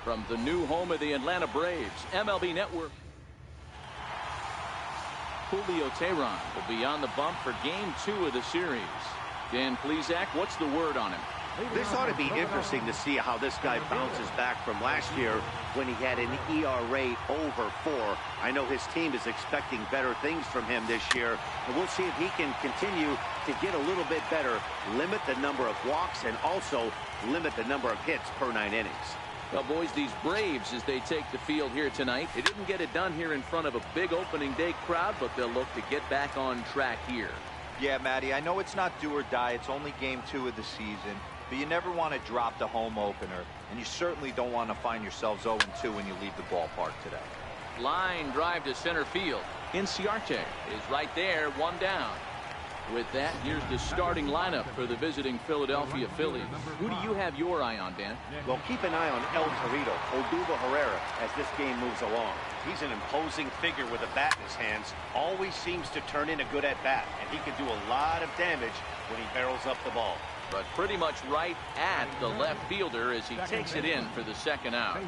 From the new home of the Atlanta Braves, MLB Network. Julio Teheran will be on the bump for Game 2 of the series. Dan Plesac, what's the word on him? This ought to be interesting to see how this guy bounces back from last year when he had an ERA over 4. I know his team is expecting better things from him this year, and we'll see if he can continue to get a little bit better, limit the number of walks, and also limit the number of hits per 9 innings. Well, boys, these Braves, as they take the field here tonight, they didn't get it done here in front of a big opening day crowd, but they'll look to get back on track here. Yeah, Matty, I know it's not do or die. It's only Game 2 of the season. But you never want to drop the home opener, and you certainly don't want to find yourselves 0-2 when you leave the ballpark today. Line drive to center field. Inciarte is right there, 1 down. With that, here's the starting lineup for the visiting Philadelphia Phillies. Who do you have your eye on, Dan? Well, keep an eye on El Torito, Odubel Herrera, as this game moves along. He's an imposing figure with a bat in his hands, always seems to turn in a good at-bat, and he can do a lot of damage when he barrels up the ball. But pretty much right at the left fielder as he takes it in for the second out.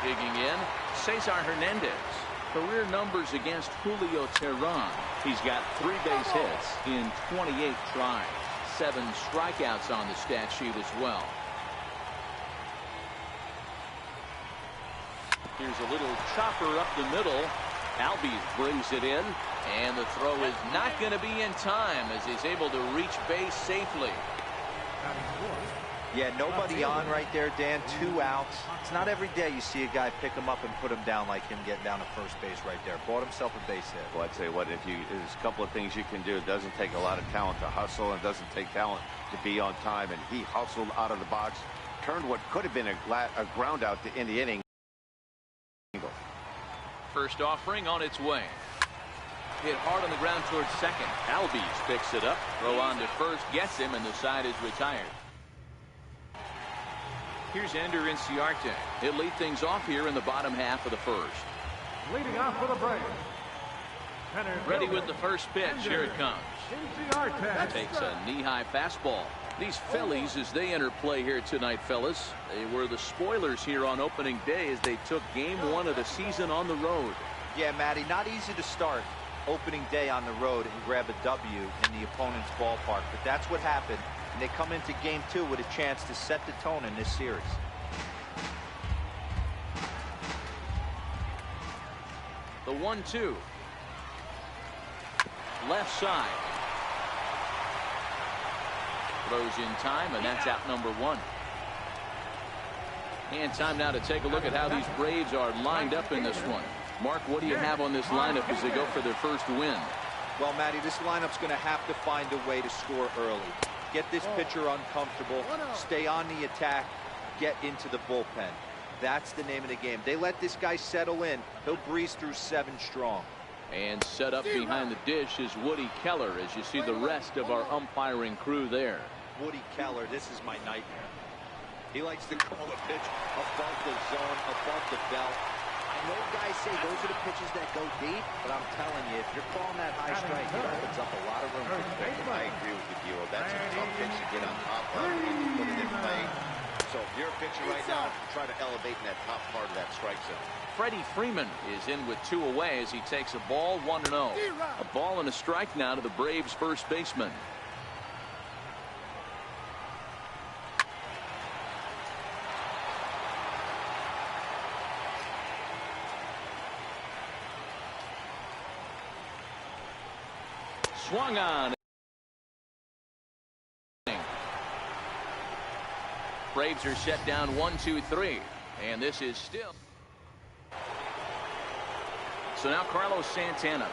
Digging in, Cesar Hernandez. Career numbers against Julio Teheran. He's got 3 base hits in 28 tries. 7 strikeouts on the stat sheet as well. Here's a little chopper up the middle. Albies brings it in, and the throw is not going to be in time as he's able to reach base safely. Yeah, nobody on right there, Dan. 2 outs. It's not every day you see a guy pick him up and put him down like him getting down to first base right there. Bought himself a base hit. Well, I'd say what, there's a couple of things you can do. It doesn't take a lot of talent to hustle, and it doesn't take talent to be on time. And he hustled out of the box, turned what could have been a ground out to end the inning. First offering on its way. Hit hard on the ground towards second. Albies picks it up. Throw on to first, gets him, and the side is retired. Here's Ender Inciarte. He'll lead things off here in the bottom half of the first. Leading off for the Braves. Ready with the first pitch. Here it comes. Takes a knee-high fastball. These Phillies, as they enter play here tonight, fellas, they were the spoilers here on opening day as they took Game 1 of the season on the road. Yeah, Matty, not easy to start opening day on the road and grab a W in the opponent's ballpark, but that's what happened. And they come into Game 2 with a chance to set the tone in this series. The 1-2. Left side. Throws in time, and that's out number 1. And time now to take a look at how these Braves are lined up in this one. Mark, what do you have on this lineup as they go for their first win? Well, Matty, this lineup's going to have to find a way to score early. Get this pitcher uncomfortable, stay on the attack, get into the bullpen. That's the name of the game. They let this guy settle in. He'll breeze through 7 strong. And set up behind the dish is Woody Keller as you see the rest of our umpiring crew there. Woody Keller, this is my nightmare. He likes to call a pitch above the zone, above the belt. I know guys say those are the pitches that go deep, but I'm telling you, if you're calling that high strike, it opens up a lot of room for the. I agree with you, That's a tough pitch to get on top of and put it in play. So if you're a pitcher right now, try to elevate in that top part of that strike zone. Freddie Freeman is in with 2 away as he takes a ball, 1-0. A ball and a strike now to the Braves first baseman. Swung on. Braves are set down 1-2-3, and this is still. So now Carlos Santana.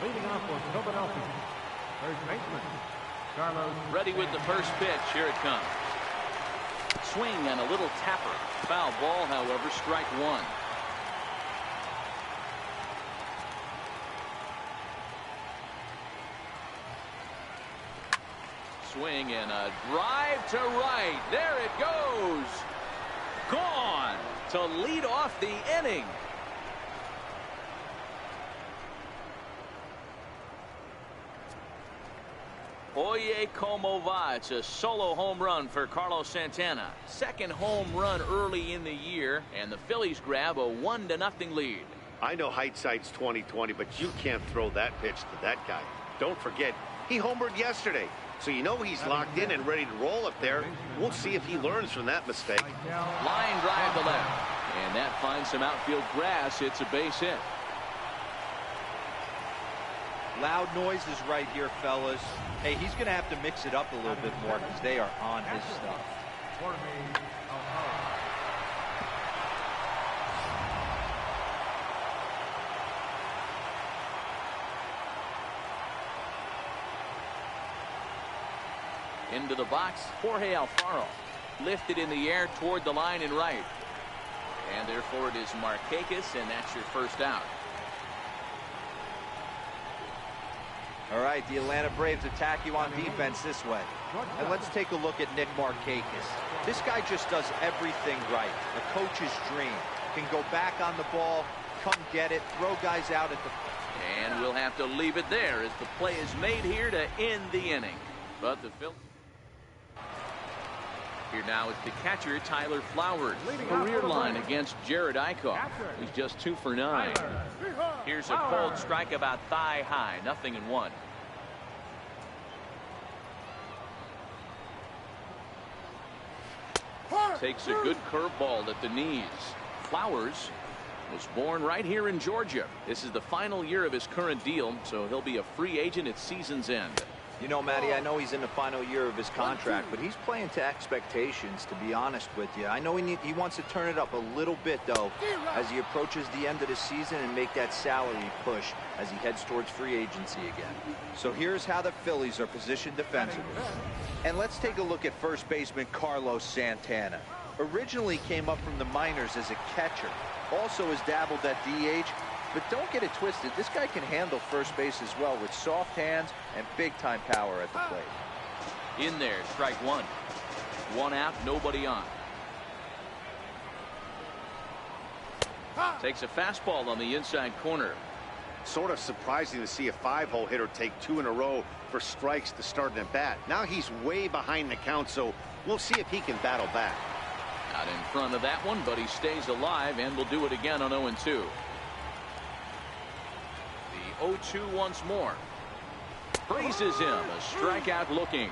Leading off for Philadelphia. First baseman, Carlos. Ready with the first pitch. Here it comes. Swing and a little tapper. Foul ball, however, strike 1. Swing and a drive to right. There it goes. Gone to lead off the inning. Oye como va. It's a solo home run for Carlos Santana. Second home run early in the year, and the Phillies grab a 1-0 lead. I know hindsight's 20/20, but you can't throw that pitch to that guy. Don't forget, he homered yesterday. So you know he's locked in and ready to roll up there. We'll see if he learns from that mistake. Line drive to left. And that finds some outfield grass. It's a base hit. Loud noises right here, fellas. Hey, he's going to have to mix it up a little bit more because they are on his stuff. Into the box, Jorge Alfaro. Lifted in the air toward the line and right. And therefore it is Markakis, and that's your first out. All right, the Atlanta Braves attack you on defense this way. And let's take a look at Nick Markakis. This guy just does everything right. A coach's dream. Can go back on the ball, come get it, throw guys out at the... And we'll have to leave it there as the play is made here to end the inning. But the Phillies... Here now is the catcher, Tyler Flowers. Career line against Jared Eichhoff. He's just 2 for 9. Here's a cold strike about thigh high. 0-1. Takes a good curveball at the knees. Flowers was born right here in Georgia. This is the final year of his current deal, so he'll be a free agent at season's end. You know, Matty, I know he's in the final year of his contract, but he's playing to expectations, to be honest with you. I know he wants to turn it up a little bit, though, as he approaches the end of the season and make that salary push as he heads towards free agency again. So here's how the Phillies are positioned defensively. And let's take a look at first baseman Carlos Santana. Originally came up from the minors as a catcher. Also has dabbled at DH. But don't get it twisted. This guy can handle first base as well with soft hands and big-time power at the plate. In there, strike 1. 1 out, nobody on. Takes a fastball on the inside corner. Sort of surprising to see a 5-hole hitter take 2 in a row for strikes to start an at-bat. Now he's way behind the count, so we'll see if he can battle back. Not in front of that one, but he stays alive and will do it again on 0-2. 0-2 once more. Freezes him. A strikeout looking.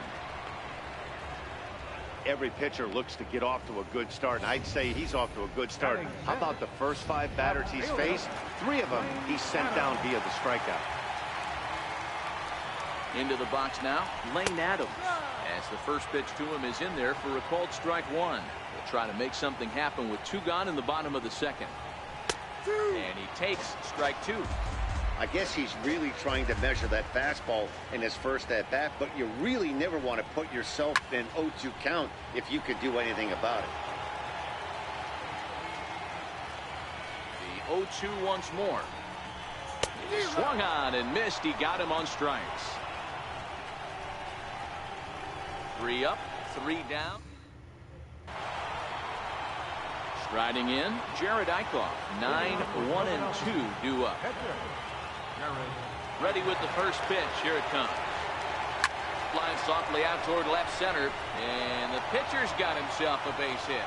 Every pitcher looks to get off to a good start, and I'd say he's off to a good start. How about the first 5 batters he's faced? 3 of them he's sent down via the strikeout. Into the box now, Lane Adams. As the first pitch to him is in there for a called strike 1. He'll try to make something happen with 2 gone in the bottom of the second. And he takes strike 2. I guess he's really trying to measure that fastball in his first at-bat, but you really never want to put yourself in 0-2 count if you could do anything about it. The 0-2 once more. He swung on and missed. He got him on strikes. 3 up, 3 down. Striding in, Jared Eichhoff. 9-1-2 due up. Ready with the first pitch. Here it comes. Flying softly out toward left center. And the pitcher's got himself a base hit.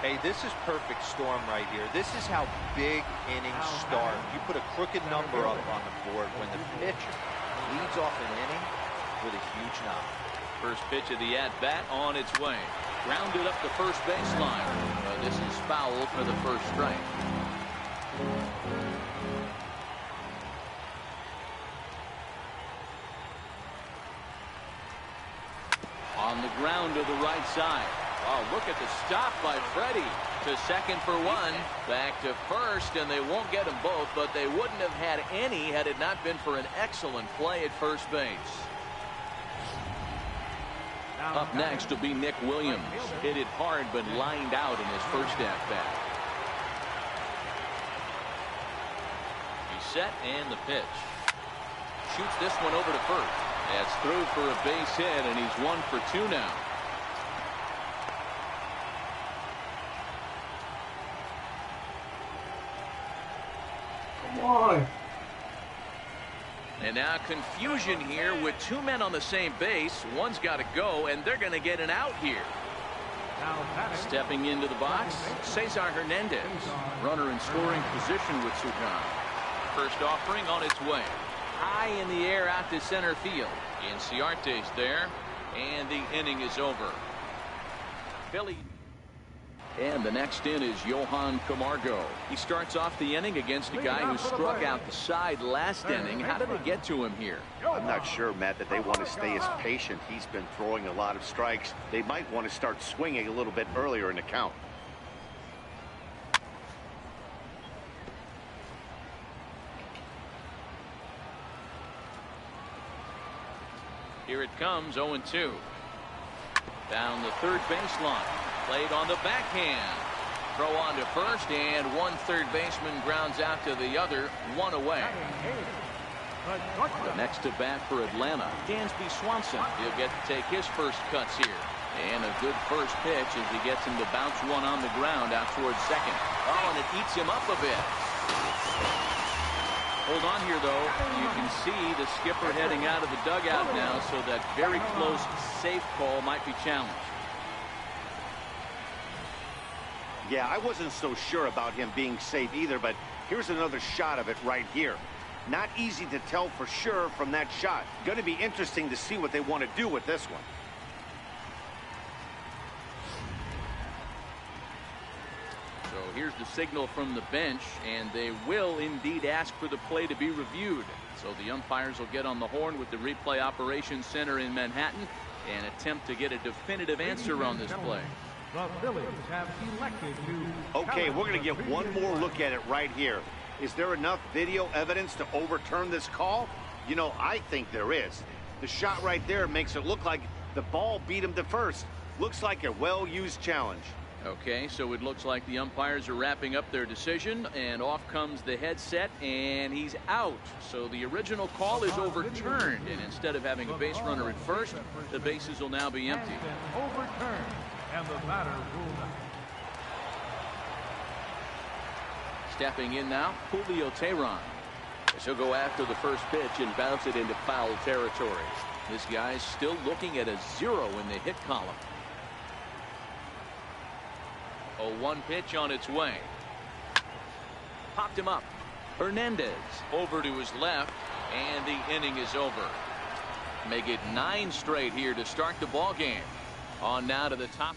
Hey, this is perfect storm right here. This is how big innings start. You put a crooked number up on the board when the pitcher leads off an inning with a huge knock. First pitch of the at-bat on its way. Grounded up the first baseline. But this is foul for the first strike. On the ground to the right side. Oh, look at the stop by Freddie. To second for 1. Back to first, and they won't get them both, but they wouldn't have had any had it not been for an excellent play at first base. Up next will be Nick Williams. Hit it hard, but lined out in his first at-bat. He's set, and the pitch. Shoots this one over to first. That's through for a base hit, and he's 1 for 2 now. Come on. And now confusion here with two men on the same base. One's got to go, and they're going to get an out here. Stepping into the box, Cesar Hernandez. Runner in scoring position with Sugan. First offering on its way. High in the air out to center field. Inciarte's there, and the inning is over. Philly. And the next in is JOHNCAMAC. He starts off the inning against a guy who struck out the side last inning. How did it get to him here? I'm not sure, Matt, that they want to stay as patient. He's been throwing a lot of strikes. They might want to start swinging a little bit earlier in the count. Here it comes, 0-2. Down the third baseline. Played on the backhand. Throw on to first, and one third baseman grounds out to the other, one away. The next to bat for Atlanta, Dansby Swanson. He'll get to take his first cuts here. And a good first pitch as he gets him to bounce one on the ground out towards second. Oh, and it eats him up a bit. Hold on here, though. You can see the skipper heading out of the dugout now, so that very close, safe call might be challenged. Yeah, I wasn't so sure about him being safe either, but here's another shot of it right here. Not easy to tell for sure from that shot. Going to be interesting to see what they want to do with this one. So here's the signal from the bench, and they will indeed ask for the play to be reviewed. So the umpires will get on the horn with the replay operations center in Manhattan and attempt to get a definitive answer on this play. The Phillies have elected to... Okay, we're going to get one more look at it right here. Is there enough video evidence to overturn this call? You know, I think there is. The shot right there makes it look like the ball beat him to first. Looks like a well-used challenge. Okay, so it looks like the umpires are wrapping up their decision, and off comes the headset, and he's out. So the original call is overturned, and instead of having a base runner at first, the bases will now be empty. Overturned, and the batter ruled out. Stepping in now, Julio Teheran. He'll go after the first pitch and bounce it into foul territory. This guy's still looking at a 0 in the hit column. 0-1 pitch on its way. Popped him up. Hernandez over to his left, and the inning is over. Make it 9 straight here to start the ball game. On now to the top.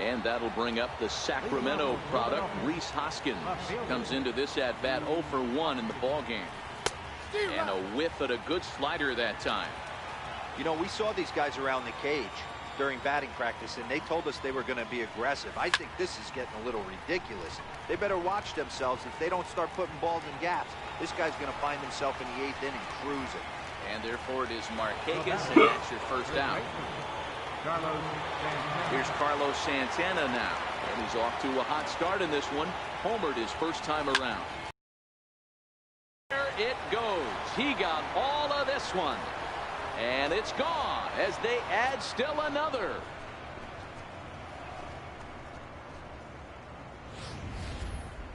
And that'll bring up the Sacramento product, Rhys Hoskins. Comes into this at bat 0 for 1 in the ball game. And a whiff at a good slider that time. You know, we saw these guys around the cage during batting practice, and they told us they were going to be aggressive. I think this is getting a little ridiculous. They better watch themselves. If they don't start putting balls in gaps, this guy's going to find himself in the 8th inning cruising. And therefore it is Marquez, and that's your first out. Here's Carlos Santana now, and he's off to a hot start in this one. Homered his first time around. There it goes. He got all of this one. And it's gone as they add still another.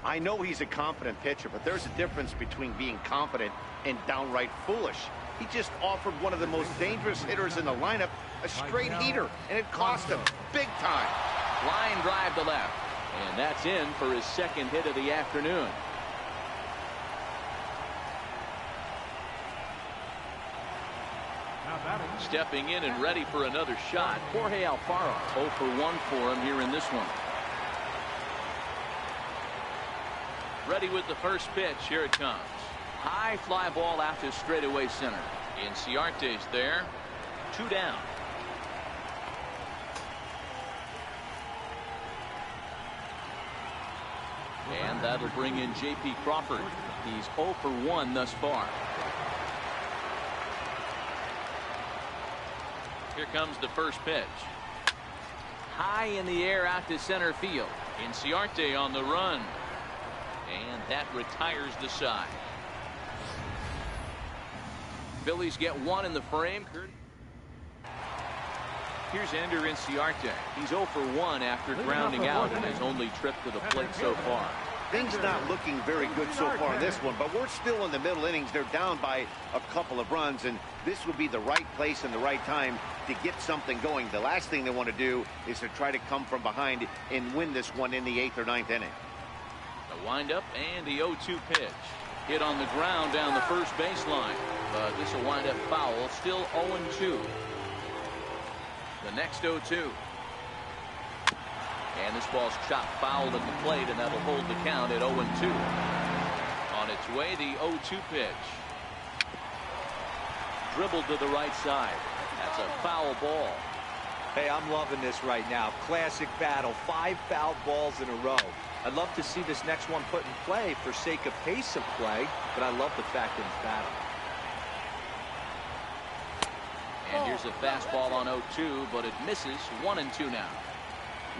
I know he's a confident pitcher, but there's a difference between being confident and downright foolish. He just offered one of the most dangerous hitters in the lineup a straight heater, and it cost him big time. Line drive to left, and that's in for his second hit of the afternoon. Stepping in and ready for another shot, Jorge Alfaro. 0 for 1 for him here in this one. Ready with the first pitch. Here it comes. High fly ball out to straightaway center. Inciarte's there. 2 down. And that'll bring in J.P. Crawford. He's 0 for 1 thus far. Here comes the first pitch. High in the air out to center field. Inciarte on the run. And that retires the side. Phillies get 1 in the frame. Here's Ender Inciarte. He's 0 for 1 after grounding out in his only trip to the plate so far. Things not looking very good so far in this one, but we're still in the middle innings. They're down by a couple of runs, and this would be the right place and the right time to get something going. The last thing they want to do is to try to come from behind and win this one in the 8th or 9th inning. The windup and the 0-2 pitch. Hit on the ground down the first baseline, but this will wind up foul. Still 0-2. The next 0-2. And this ball's chopped foul at the plate, and that'll hold the count at 0-2. On its way, the 0-2 pitch. Dribbled to the right side. That's a foul ball. Hey, I'm loving this right now. Classic battle. 5 foul balls in a row. I'd love to see this next one put in play for sake of pace of play, but I love the fact that it's battle. And here's a fastball on 0-2, but it misses. 1-2 now.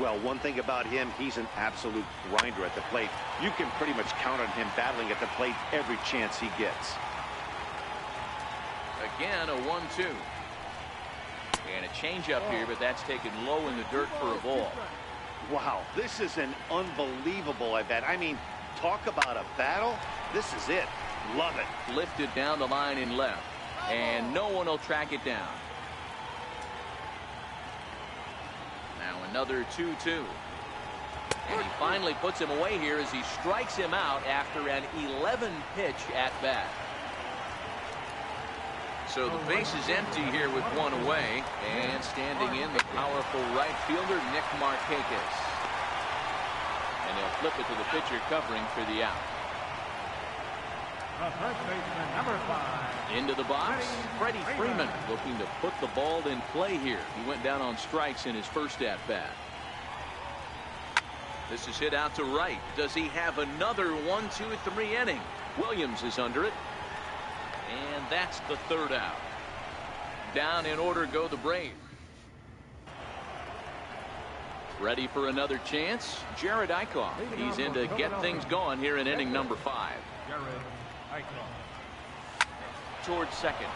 Well, one thing about him, he's an absolute grinder at the plate. You can pretty much count on him battling at the plate every chance he gets. Again, a 1-2. And a changeup here, but that's taken low in the dirt for a ball. Wow, this is an unbelievable at bat. I mean, talk about a battle. This is it. Love it. Lifted down the line in left, and no one will track it down. Now another 2-2. And he finally puts him away here as he strikes him out after an 11-pitch at bat. So the base is empty here with one away, and standing in the powerful right fielder Nick Markakis. And they'll flip it to the pitcher covering for the out. The first baseman, number 5. Into the box, Freddie Freeman looking to put the ball in play here. He went down on strikes in his first at bat. This is hit out to right. Does he have another 1-2-3 inning? Williams is under it. And that's the third out. Down in order go the Braves. Ready for another chance? Jared Eichhoff. He's in to get things going here in inning number 5. Jared Eichhoff. Towards second.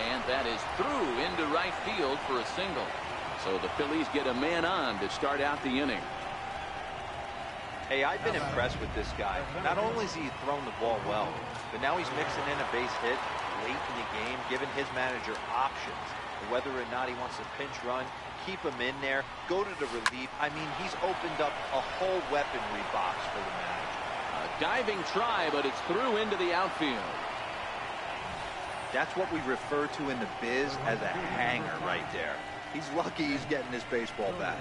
And that is through into right field for a single. So the Phillies get a man on to start out the inning. Hey, I've been impressed with this guy. Not only has he thrown the ball well, but now he's mixing in a base hit late in the game, giving his manager options. Whether or not he wants to pinch run, keep him in there, go to the relief. I mean, he's opened up a whole weaponry box for the manager. A diving try, but it's through into the outfield. That's what we refer to in the biz as a hanger right there. He's lucky he's getting this baseball back.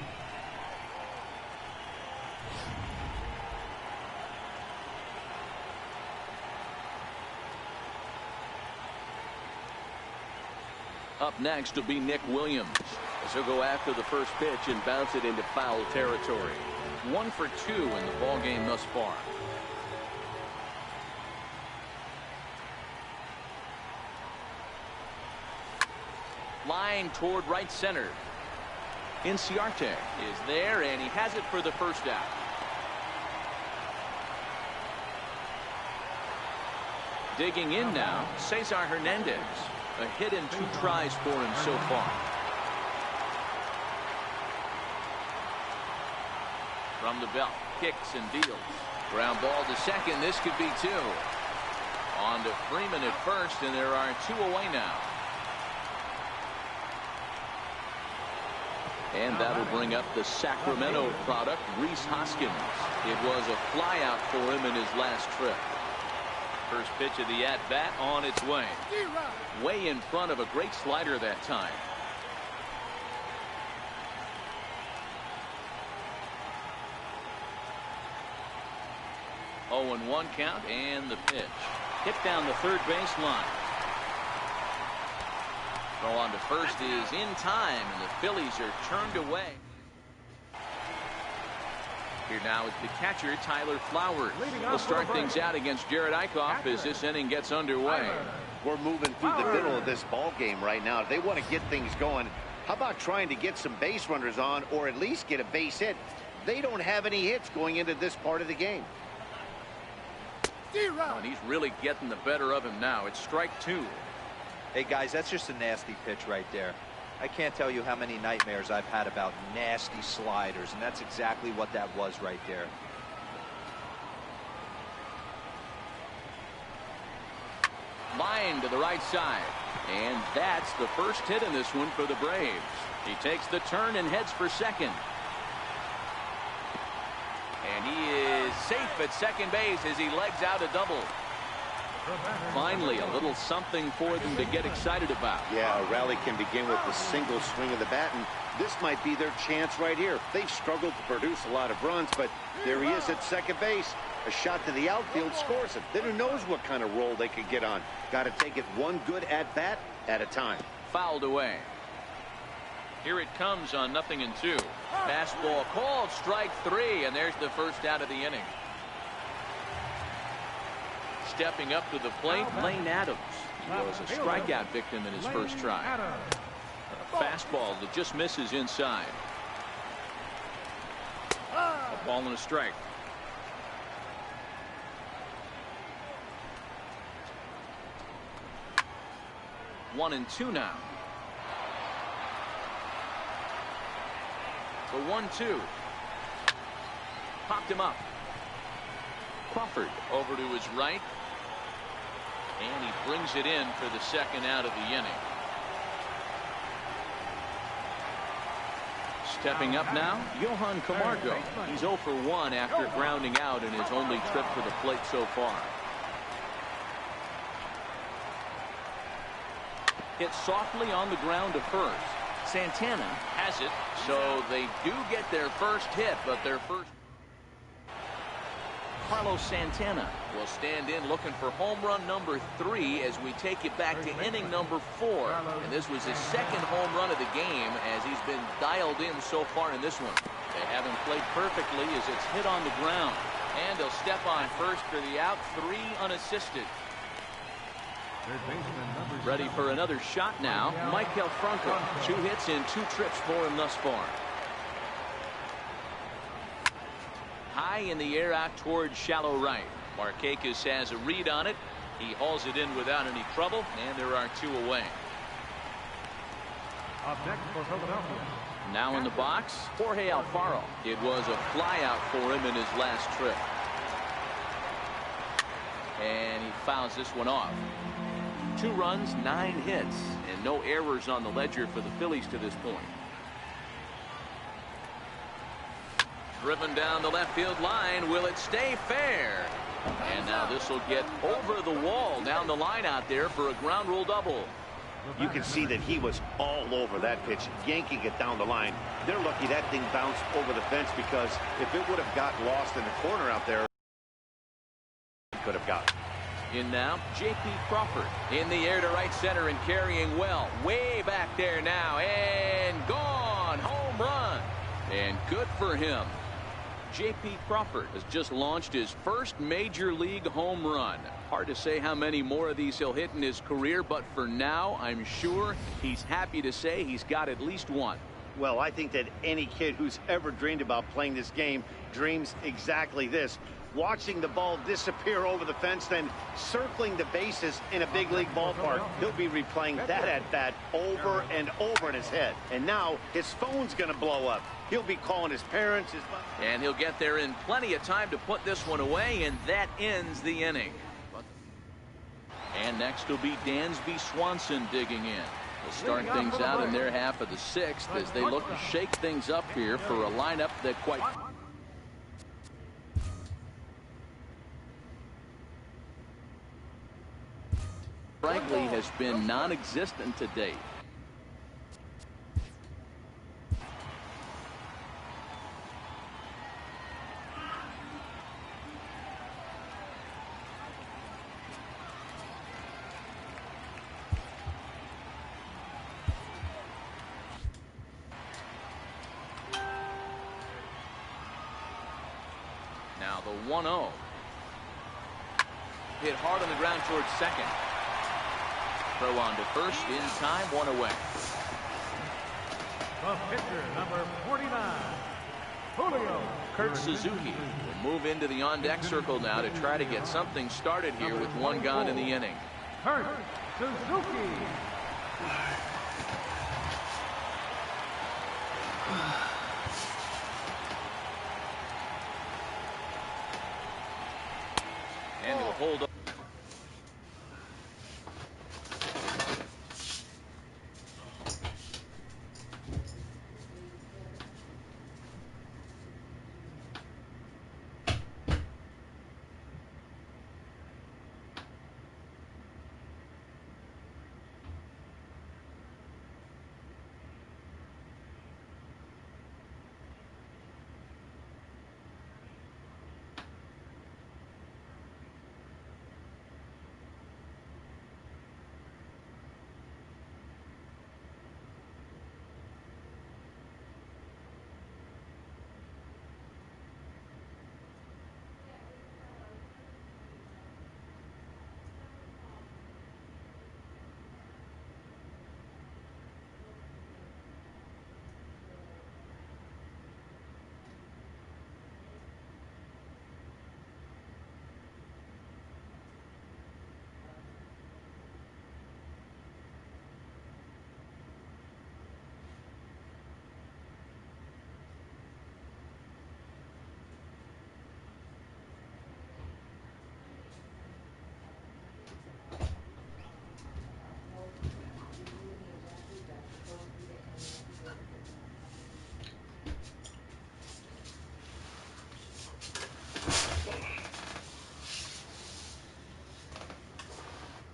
Up next will be Nick Williams, as he'll go after the first pitch and bounce it into foul territory. 1 for 2 in the ball game thus far. Line toward right center. Inciarte is there, and he has it for the first out. Digging in now, Cesar Hernandez. A hit and 2 tries for him so far. From the belt, kicks and deals. Ground ball to second. This could be 2. On to Freeman at first, and there are 2 away now. And that'll bring up the Sacramento product, Rhys Hoskins. It was a flyout for him in his last trip. First pitch of the at-bat on its way. Way in front of a great slider that time. Oh, 0-1 count, and the pitch. Hit down the third baseline. Throw on to first is in time, and the Phillies are turned away. Here now is the catcher, Tyler Flowers. Will start things out against Jared Eichhoff as this inning gets underway. We're moving through the middle of this ball game right now. They want to get things going. How about trying to get some base runners on, or at least get a base hit? They don't have any hits going into this part of the game. And he's really getting the better of him now. It's strike 2. Hey, guys, that's just a nasty pitch right there. I can't tell you how many nightmares I've had about nasty sliders, and that's exactly what that was right there. Line to the right side. And that's the first hit in this one for the Braves. He takes the turn and heads for second. And he is safe at second base as he legs out a double. Finally, a little something for them to get excited about. Yeah, a rally can begin with a single swing of the bat, and this might be their chance right here. They've struggled to produce a lot of runs, but there he is at second base. A shot to the outfield scores it. Then who knows what kind of roll they could get on. Got to take it one good at-bat at a time. Fouled away. Here it comes on 0-2. Fastball called, strike 3, and there's the first out of the inning. Stepping up to the plate, Lane Adams. He was a strikeout victim in his first try. A fastball that just misses inside. A ball and a strike. 1-2 now. The 1-2. Popped him up. Crawford over to his right. And he brings it in for the second out of the inning. Stepping up now, JOHNCAMAC. He's 0 for 1 after grounding out in his only trip to the plate so far. Hit softly on the ground to first. Santana has it, so they do get their first hit, but their first. Carlos Santana will stand in looking for home run number 3 as we take it back to inning number 4. And this was his second home run of the game as he's been dialed in so far in this one. They haven't played perfectly as it's hit on the ground. And they'll step on first for the out, 3 unassisted. Ready for another shot now, Michael Franco. 2 hits in 2 trips for him thus far. High in the air out towards shallow right. Markakis has a read on it. He hauls it in without any trouble, and there are 2 away. Up next for Philadelphia. Now in the box, Jorge Alfaro. It was a flyout for him in his last trip. And he fouls this one off. 2 runs, 9 hits, and no errors on the ledger for the Phillies to this point. Driven down the left field line. Will it stay fair? And now this will get over the wall down the line out there for a ground rule double. You can see that he was all over that pitch, yanking it down the line. They're lucky that thing bounced over the fence, because if it would have got lost in the corner out there, it could have got. In now, J.P. Crawford in the air to right center and carrying well. Way back there now, and gone. Home run. And good for him. J.P. Crawford has just launched his first major league home run. Hard to say how many more of these he'll hit in his career, but for now, I'm sure he's happy to say he's got at least 1. Well, I think that any kid who's ever dreamed about playing this game dreams exactly this. Watching the ball disappear over the fence, then circling the bases in a big league ballpark. He'll be replaying that at-bat over and over in his head. And now his phone's going to blow up. He'll be calling his parents. And he'll get there in plenty of time to put this one away, and that ends the inning. And next will be Dansby Swanson digging in. We'll start things out in their half of the 6th as they look to shake things up here for a lineup that quite frankly has been non-existent to date. Now the 1-0. Hit hard on the ground towards second. Throw on to first in time, 1 away. The pitcher, number 49, Julio. Kurt Suzuki will move into the on-deck circle now to try to get something started here with 1 gone in the inning. Kurt Suzuki. And he'll hold up.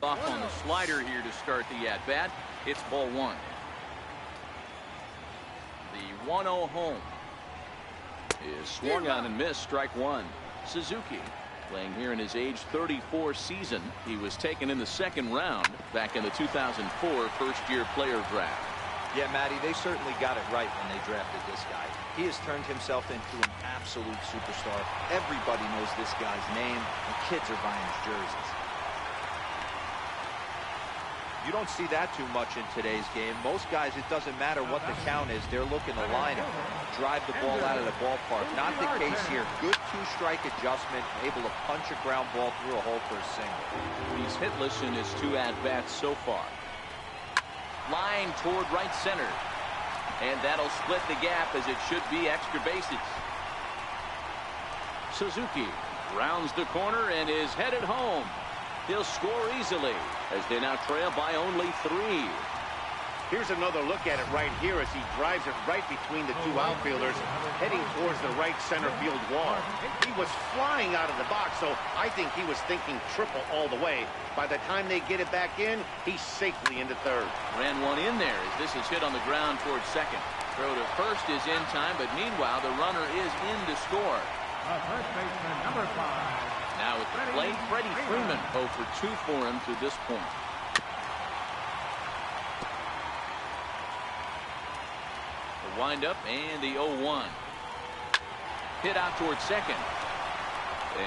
Off on the slider here to start the at-bat. It's ball one. The 1-0 home is swung on and missed. Strike one. Suzuki playing here in his age 34 season. He was taken in the second round back in the 2004 first-year player draft. Yeah, Matty, they certainly got it right when they drafted this guy. He has turned himself into an absolute superstar. Everybody knows this guy's name, and kids are buying his jerseys. You don't see that too much in today's game. Most guys, it doesn't matter what the count is. They're looking to line him, drive the ball out of the ballpark. Not the case here. Good two-strike adjustment, able to punch a ground ball through a hole for a single. He's hitless in his two at-bats so far. Line toward right center. And that'll split the gap as it should be extra bases. Suzuki rounds the corner and is headed home. He'll score easily as they now trail by only 3. Here's another look at it right here as he drives it right between the two outfielders, heading towards the right center field wall. He was flying out of the box, so I think he was thinking triple all the way. By the time they get it back in, he's safely into third. Ran one in there as this is hit on the ground towards second. Throw to first is in time, but meanwhile the runner is in to score. First baseman, number 5. Now at the plate, Freddie Freeman 0 for 2 for him to this point. The windup and the 0-1. Hit out towards second.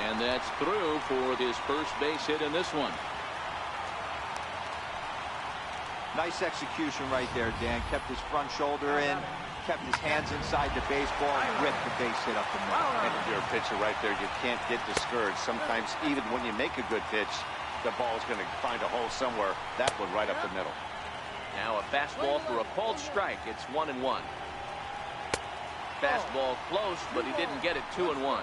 And that's through for his first base hit in this one. Nice execution right there, Dan. Kept his front shoulder in, kept his hands inside the baseball, and ripped the base hit up the middle. And if you're a pitcher right there, you can't get discouraged. Sometimes even when you make a good pitch, the ball's going to find a hole somewhere. That one right up the middle. Now a fastball for a called strike. It's 1-1. Fastball close, but he didn't get it. 2-1.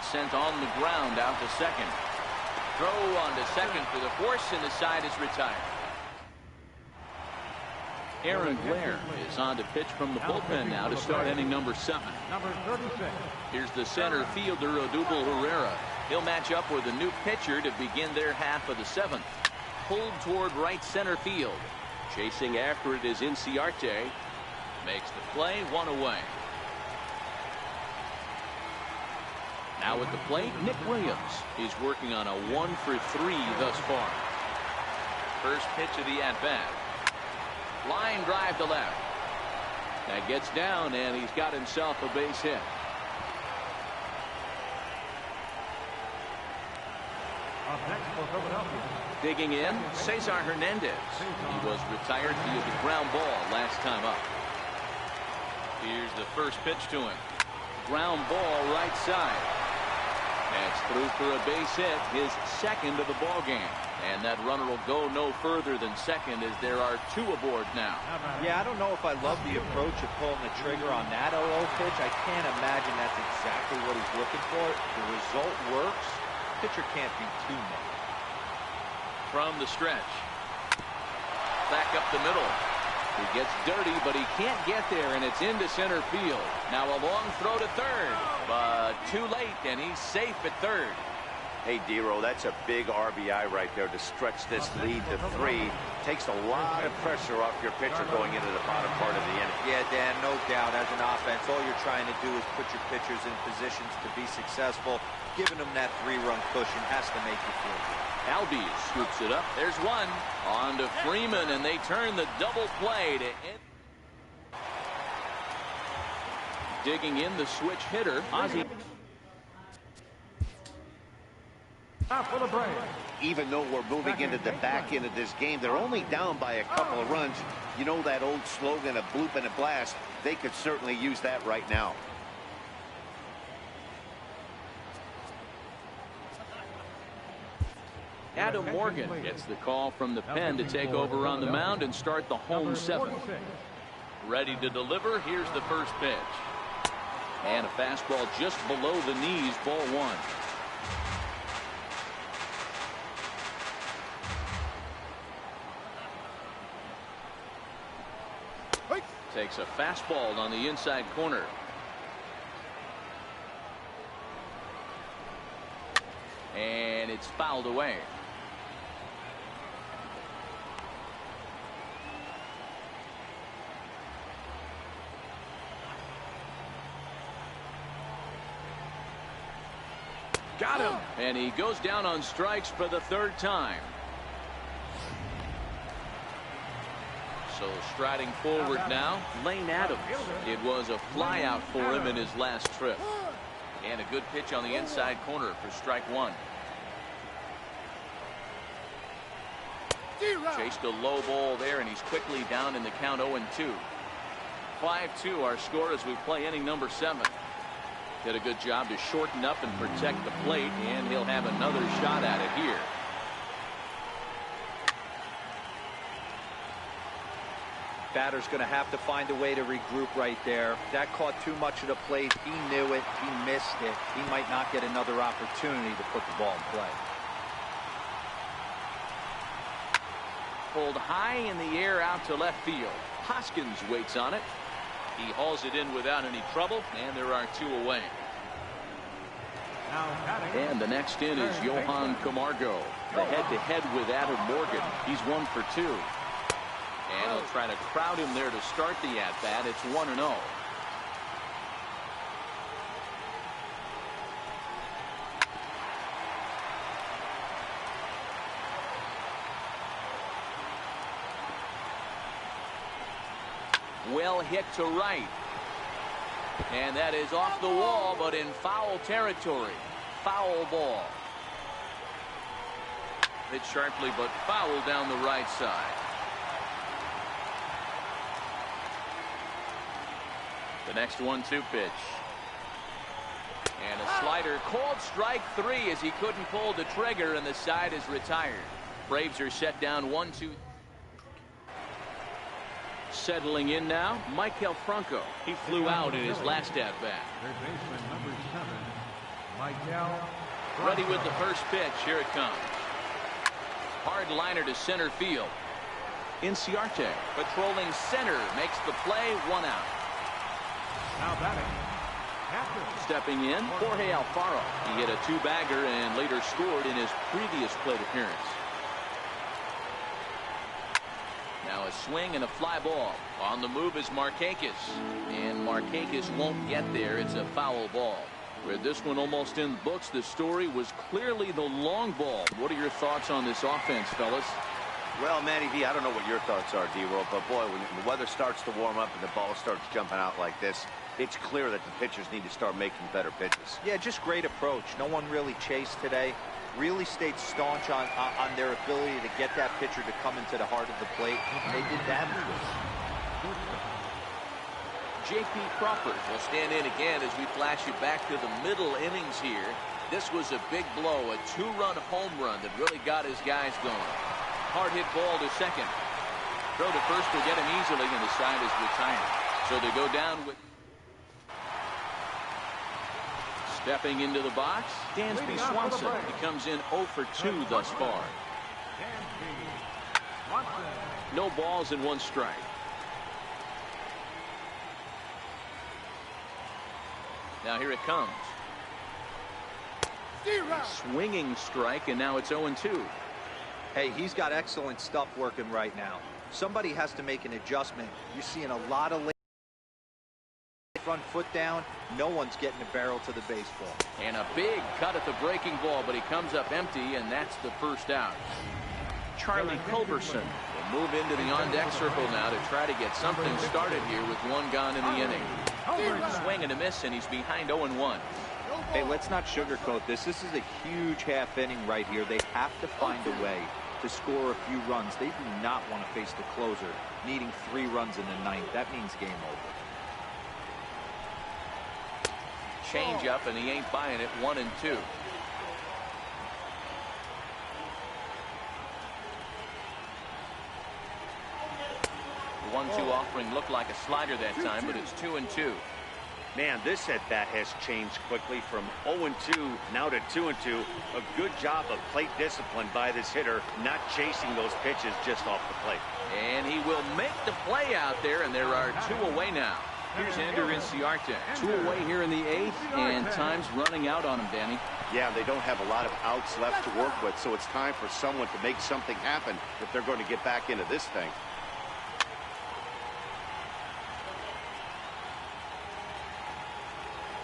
Sent on the ground out to second. Throw on to second for the force, and the side is retired. Aaron Blair is on to pitch from the bullpen now to start inning number 7. Number 36. Here's the center fielder, Odubel Herrera. He'll match up with a new pitcher to begin their half of the 7th. Pulled toward right center field. Chasing after it is Inciarte. Makes the play, 1 away. Now at the plate, Nick Williams. He's working on a 1 for 3 thus far. First pitch of the at-bat. Line drive to left. That gets down, and he's got himself a base hit. Up next for Philadelphia. Digging in, Cesar Hernandez. He was retired via the ground ball last time up. Here's the first pitch to him. Ground ball right side. That's through for a base hit, his second of the ball game. And that runner will go no further than second as there are 2 aboard now. Yeah, I don't know if I love the approach of pulling the trigger on that 0-0 pitch. I can't imagine that's exactly what he's looking for. The result works. Pitcher can't be too mad. From the stretch. Back up the middle. He gets dirty, but he can't get there, and it's into center field. Now a long throw to third, but too late, and he's safe at third. Hey, Dero, that's a big RBI right there to stretch this lead to 3. Takes a lot of pressure off your pitcher going into the bottom part of the inning. Yeah, Dan, no doubt. As an offense, all you're trying to do is put your pitchers in positions to be successful. Giving them that 3-run cushion has to make you feel good. Albies scoops it up. There's one. On to Freeman, and they turn the double play to end. Digging in the switch hitter, Ozzie. For the Braves. Even though we're moving into the back end of this game, they're only down by a couple of runs. You know that old slogan, a bloop and a blast. They could certainly use that right now. Adam Morgan gets the call from the pen to take over on the mound and start the home 7th. Ready to deliver. Here's the first pitch. And a fastball just below the knees, ball 1. Takes a fastball on the inside corner. it's fouled away. Got him. And he goes down on strikes for the third time. So striding forward now, Lane Adams. It was a fly out for him in his last trip. And a good pitch on the inside corner for strike one. Chased a low ball there, and he's quickly down in the count 0-2. 5-2 our score as we play inning number 7. Did a good job to shorten up and protect the plate, and he'll have another shot at it here. Batter's going to have to find a way to regroup right there. That caught too much of the plate. He knew it. He missed it. He might not get another opportunity to put the ball in play. Pulled high in the air out to left field. Hoskins waits on it. He hauls it in without any trouble, and there are 2 away. And the next in is JOHNCAMAC. The head-to-head with Adam Morgan. He's 1 for 2. And he'll try to crowd him there to start the at-bat. It's 1-0. Well hit to right. And that is off the wall, but in foul territory. Foul ball. Hit sharply, but foul down the right side. The next 1-2 pitch. And a slider called strike 3 as he couldn't pull the trigger, and the side is retired. Braves are set down 1-2. Settling in now, Maikel Franco. He flew out in his last at-bat. Third baseman number 7, Maikel. Ready with the first pitch. Here it comes. Hard liner to center field. Inciarte patrolling center makes the play. 1 out. Now batting. Stepping in, Jorge Alfaro. He hit a 2-bagger and later scored in his previous plate appearance. Now a swing and a fly ball. On the move is Markakis. And Markakis won't get there. It's a foul ball. With this one almost in the books, the story was clearly the long ball. What are your thoughts on this offense, fellas? Well, Matty V, I don't know what your thoughts are, D-Roll, but boy, when the weather starts to warm up and the ball starts jumping out like this, it's clear that the pitchers need to start making better pitches. Yeah, just great approach. No one really chased today. Really stayed staunch on their ability to get that pitcher to come into the heart of the plate. And they did that. J.P. Crawford will stand in again as we flash you back to the middle innings here. This was a big blow, a 2-run home run that really got his guys going. Hard hit ball to second. Throw to first will get him easily, and the side is retired. So they go down with... Stepping into the box, Dansby Swanson. He comes in 0 for 2 thus far. No balls and 1 strike. Now here it comes. Swinging strike, and now it's 0-2. Hey, he's got excellent stuff working right now. Somebody has to make an adjustment. You're seeing a lot of front foot down. No one's getting the barrel to the baseball. And a big cut at the breaking ball, but he comes up empty, and that's the first out. Charlie Culberson will move into the on-deck circle now to try to get something started here with 1 gone in the inning. Swing and a miss, and he's behind 0-1. Hey, let's not sugarcoat this. This is a huge half inning right here. They have to find a way to score a few runs. They do not want to face the closer needing 3 runs in the 9th. That means game over. Change up, and he ain't buying it. 1-2. The 1-2 offering looked like a slider that time, but it's 2-2. Man, this at-bat has changed quickly from 0-2 now to 2-2. A good job of plate discipline by this hitter, not chasing those pitches just off the plate. And he will make the play out there, and there are 2 away now. Here's Ender Inciarte. 2 away here in the 8th, and time's running out on him, Danny. Yeah, they don't have a lot of outs left to work with, so it's time for someone to make something happen if they're going to get back into this thing.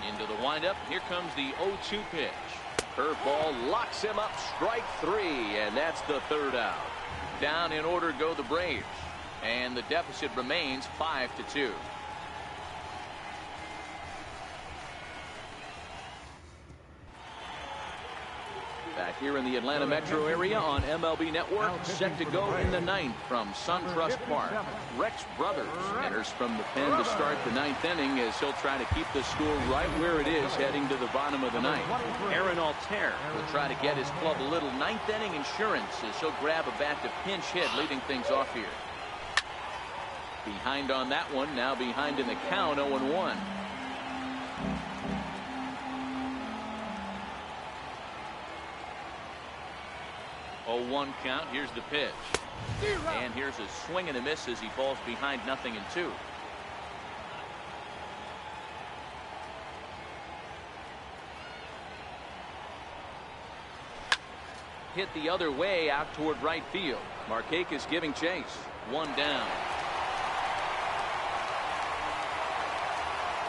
Into the windup. Here comes the 0-2 pitch. Curveball locks him up. Strike three, and that's the third out. Down in order go the Braves, and the deficit remains 5-2. Back here in the Atlanta metro area on MLB Network, set to go in the ninth from SunTrust Park. Rex Brothers enters from the pen to start the ninth inning as he'll try to keep the score right where it is heading to the bottom of the ninth. Aaron Altair will try to get his club a little ninth inning insurance as he'll grab a bat to pinch hit, leading things off here. Behind on that one, now behind in the count, 0-1. Oh, 1 count. Here's the pitch. And here's a swing and a miss as he falls behind 0-2. Hit the other way out toward right field. Markakis giving chase. 1 down.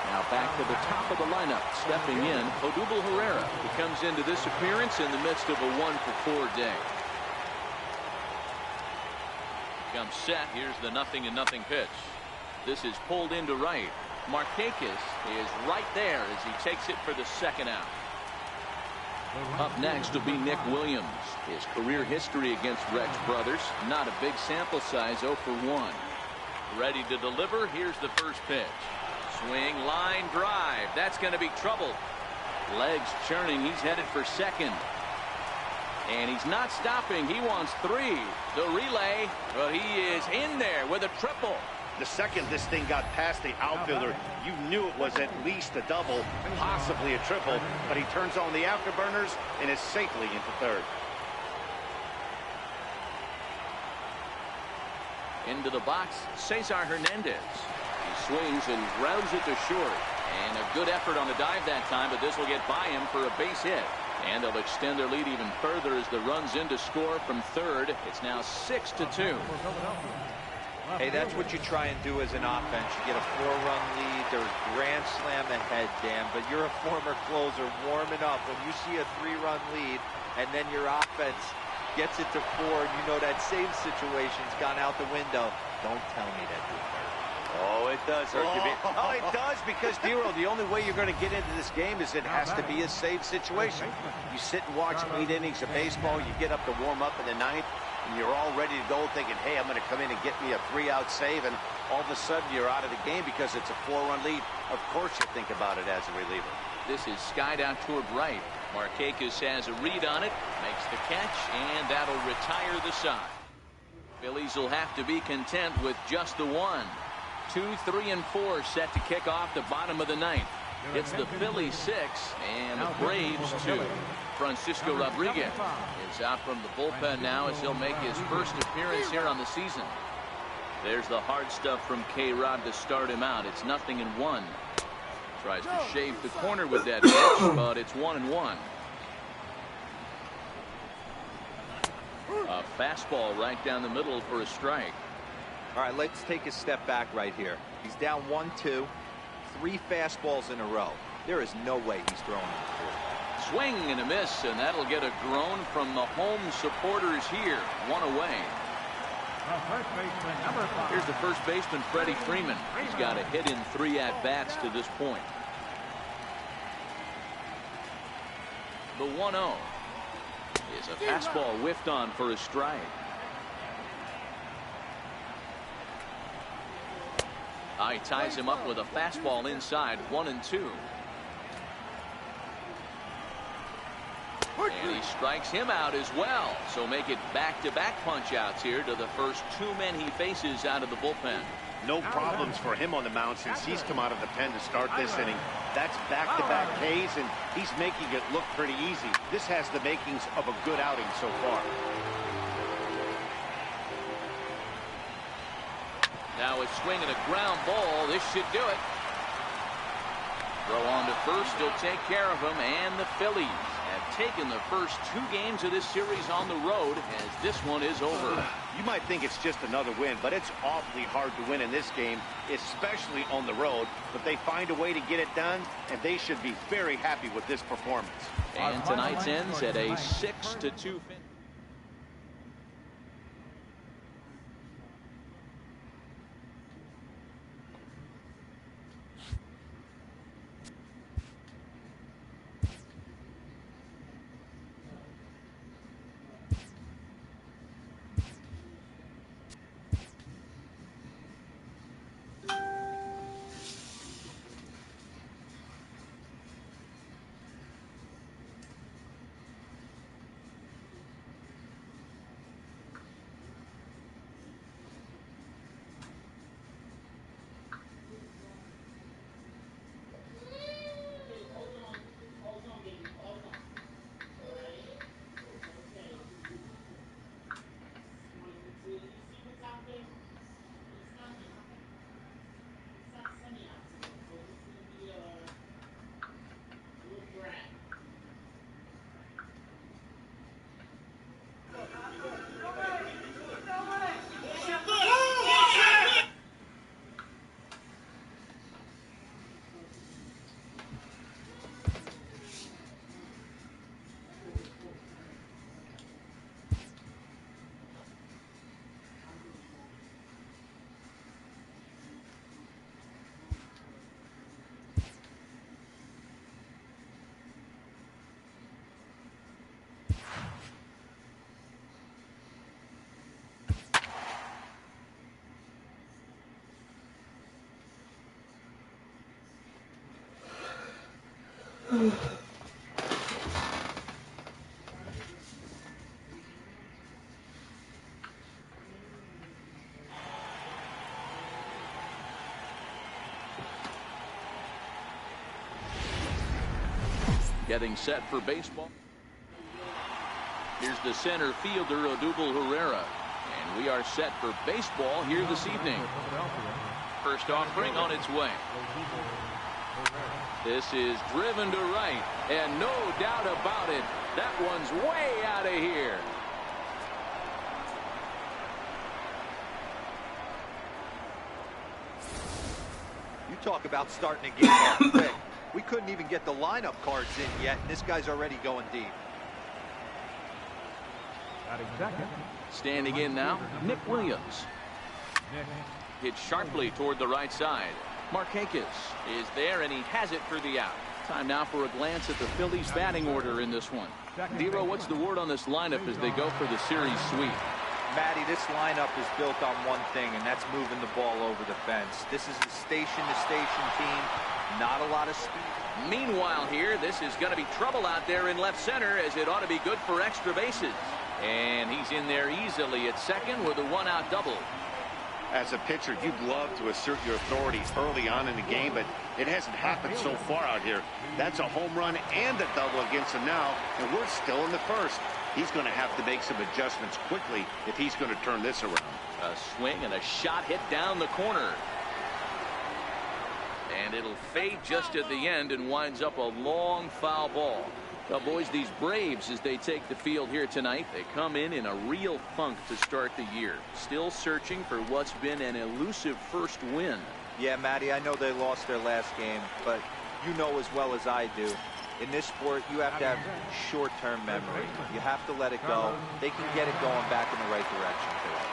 Now back to the top of the lineup. Stepping in, Odubel Herrera, who comes into this appearance in the midst of a 1-for-4 day. Comes set. Here's the 0-0 pitch. This is pulled into right. Markakis is right there as he takes it for the second out. Up next will be Nick Williams. His career history against Rex Brothers, not a big sample size, 0-for-1. Ready to deliver. Here's the first pitch. Swing, line drive. That's going to be trouble. Legs churning. He's headed for second. And he's not stopping. He wants 3. The relay, but he is in there with a triple. The second this thing got past the outfielder, you knew it was at least a double, possibly a triple, but he turns on the afterburners and is safely into third. Into the box, Cesar Hernandez. He swings and grounds it to short. And a good effort on the dive that time, but this will get by him for a base hit. And they'll extend their lead even further as the runs in to score from third. It's now 6-2. Hey, that's what you try and do as an offense. You get a 4-run lead. There's grand slam ahead, Dan, but you're a former closer warming up. When you see a 3-run lead and then your offense gets it to 4, and you know that same situation's gone out the window, don't tell me that didn't hurt. Oh, it does hurt. Oh, it does, because, Dero, the only way you're going to get into this game is it has to be a safe situation. You sit and watch 8 innings of baseball, you get up to warm up in the 9th, and you're all ready to go thinking, hey, I'm going to come in and get me a 3-out save, and all of a sudden you're out of the game because it's a 4-run lead. Of course you think about it as a reliever. This is skied out toward right. Markakis has a read on it, makes the catch, and that'll retire the side. Phillies will have to be content with just the 1. 2, 3, and 4 set to kick off the bottom of the 9th. It's the Phillies 6 and the Braves 2. Francisco Rodriguez is out from the bullpen now as he'll make his first appearance here on the season. There's the hard stuff from K-Rod to start him out. It's 0-1. Tries to shave the corner with that pitch, but it's 1-1. A fastball right down the middle for a strike. All right, let's take a step back right here. He's down 1-2, 3 fastballs in a row. There is no way he's throwing them 4. Swing and a miss, and that'll get a groan from the home supporters here. 1 away. Here's the first baseman, Freddie Freeman. He's got a hit in 3 at-bats to this point. The 1-0 is a fastball whiffed on for a strike. He ties him up with a fastball inside, 1-2. And he strikes him out as well. So make it back-to-back punch-outs here to the first 2 men he faces out of the bullpen. No problems for him on the mound since he's come out of the pen to start this inning. That's back-to-back Ks, and he's making it look pretty easy. This has the makings of a good outing so far. Now a swing and a ground ball. This should do it. Throw on to first. He'll take care of him. And the Phillies have taken the first 2 games of this series on the road, as this one is over. You might think it's just another win, but it's awfully hard to win in this game, especially on the road. But they find a way to get it done, and they should be very happy with this performance. And tonight's ends at a 6-2 finish. Getting set for baseball. Here's the center fielder, Odubel Herrera. And we are set for baseball here this evening. First offering on its way. This is driven to right, and no doubt about it, that one's way out of here. You talk about starting a game off quick. We couldn't even get the lineup cards in yet, and this guy's already going deep. Standing in now, Nick Williams. Hit sharply toward the right side. Markakis is there, and he has it for the out. Time now for a glance at the Phillies batting order in this one. Dero, what's the word on this lineup as they go for the series sweep? Matty, this lineup is built on one thing, and that's moving the ball over the fence. This is a station-to-station team, not a lot of speed. Meanwhile here, this is going to be trouble out there in left center, as it ought to be good for extra bases. And he's in there easily at second with a one-out double. As a pitcher, you'd love to assert your authority early on in the game, but it hasn't happened so far out here. That's a home run and a double against him now, and we're still in the first. He's going to have to make some adjustments quickly if he's going to turn this around. A swing and a shot hit down the corner. And it'll fade just at the end and winds up a long foul ball. Well, boys, these Braves, as they take the field here tonight, they come in a real funk to start the year. Still searching for what's been an elusive first win. Yeah, Matty, I know they lost their last game, but you know as well as I do, in this sport, you have to have short-term memory. You have to let it go. They can get it going back in the right direction today.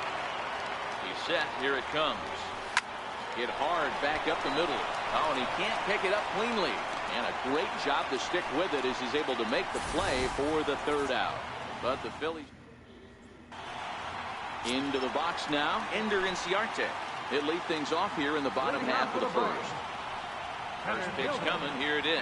He's set. Here it comes. Hit hard back up the middle. Oh, and he can't pick it up cleanly. And a great job to stick with it as he's able to make the play for the third out. But the Phillies into the box now. Ender Inciarte. He'll lead things off here in the bottom half of the first. First pitch coming. Here it is.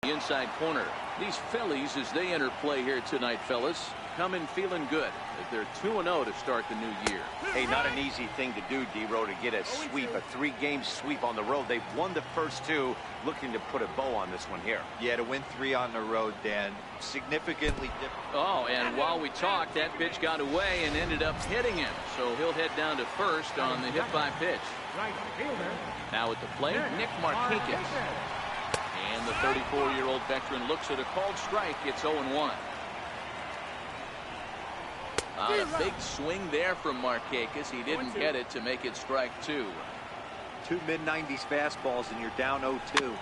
The inside corner. These Phillies, as they enter play here tonight, fellas, come in feeling good as they're 2-0 to start the new year. Hey, not an easy thing to do, Dero, to get a sweep, a 3-game sweep on the road. They've won the first 2, looking to put a bow on this one here. Yeah, to win 3 on the road, Dan, significantly different. Oh, and while we talked, that pitch got away and ended up hitting him. So he'll head down to first on the hit by pitch. Now at the plate, Nick Markakis. And the 34-year-old veteran looks at a called strike. It's 0-1. A big swing there from Markakis. He didn't get it to make it strike 2. 2 mid-90s fastballs and you're down 0-2.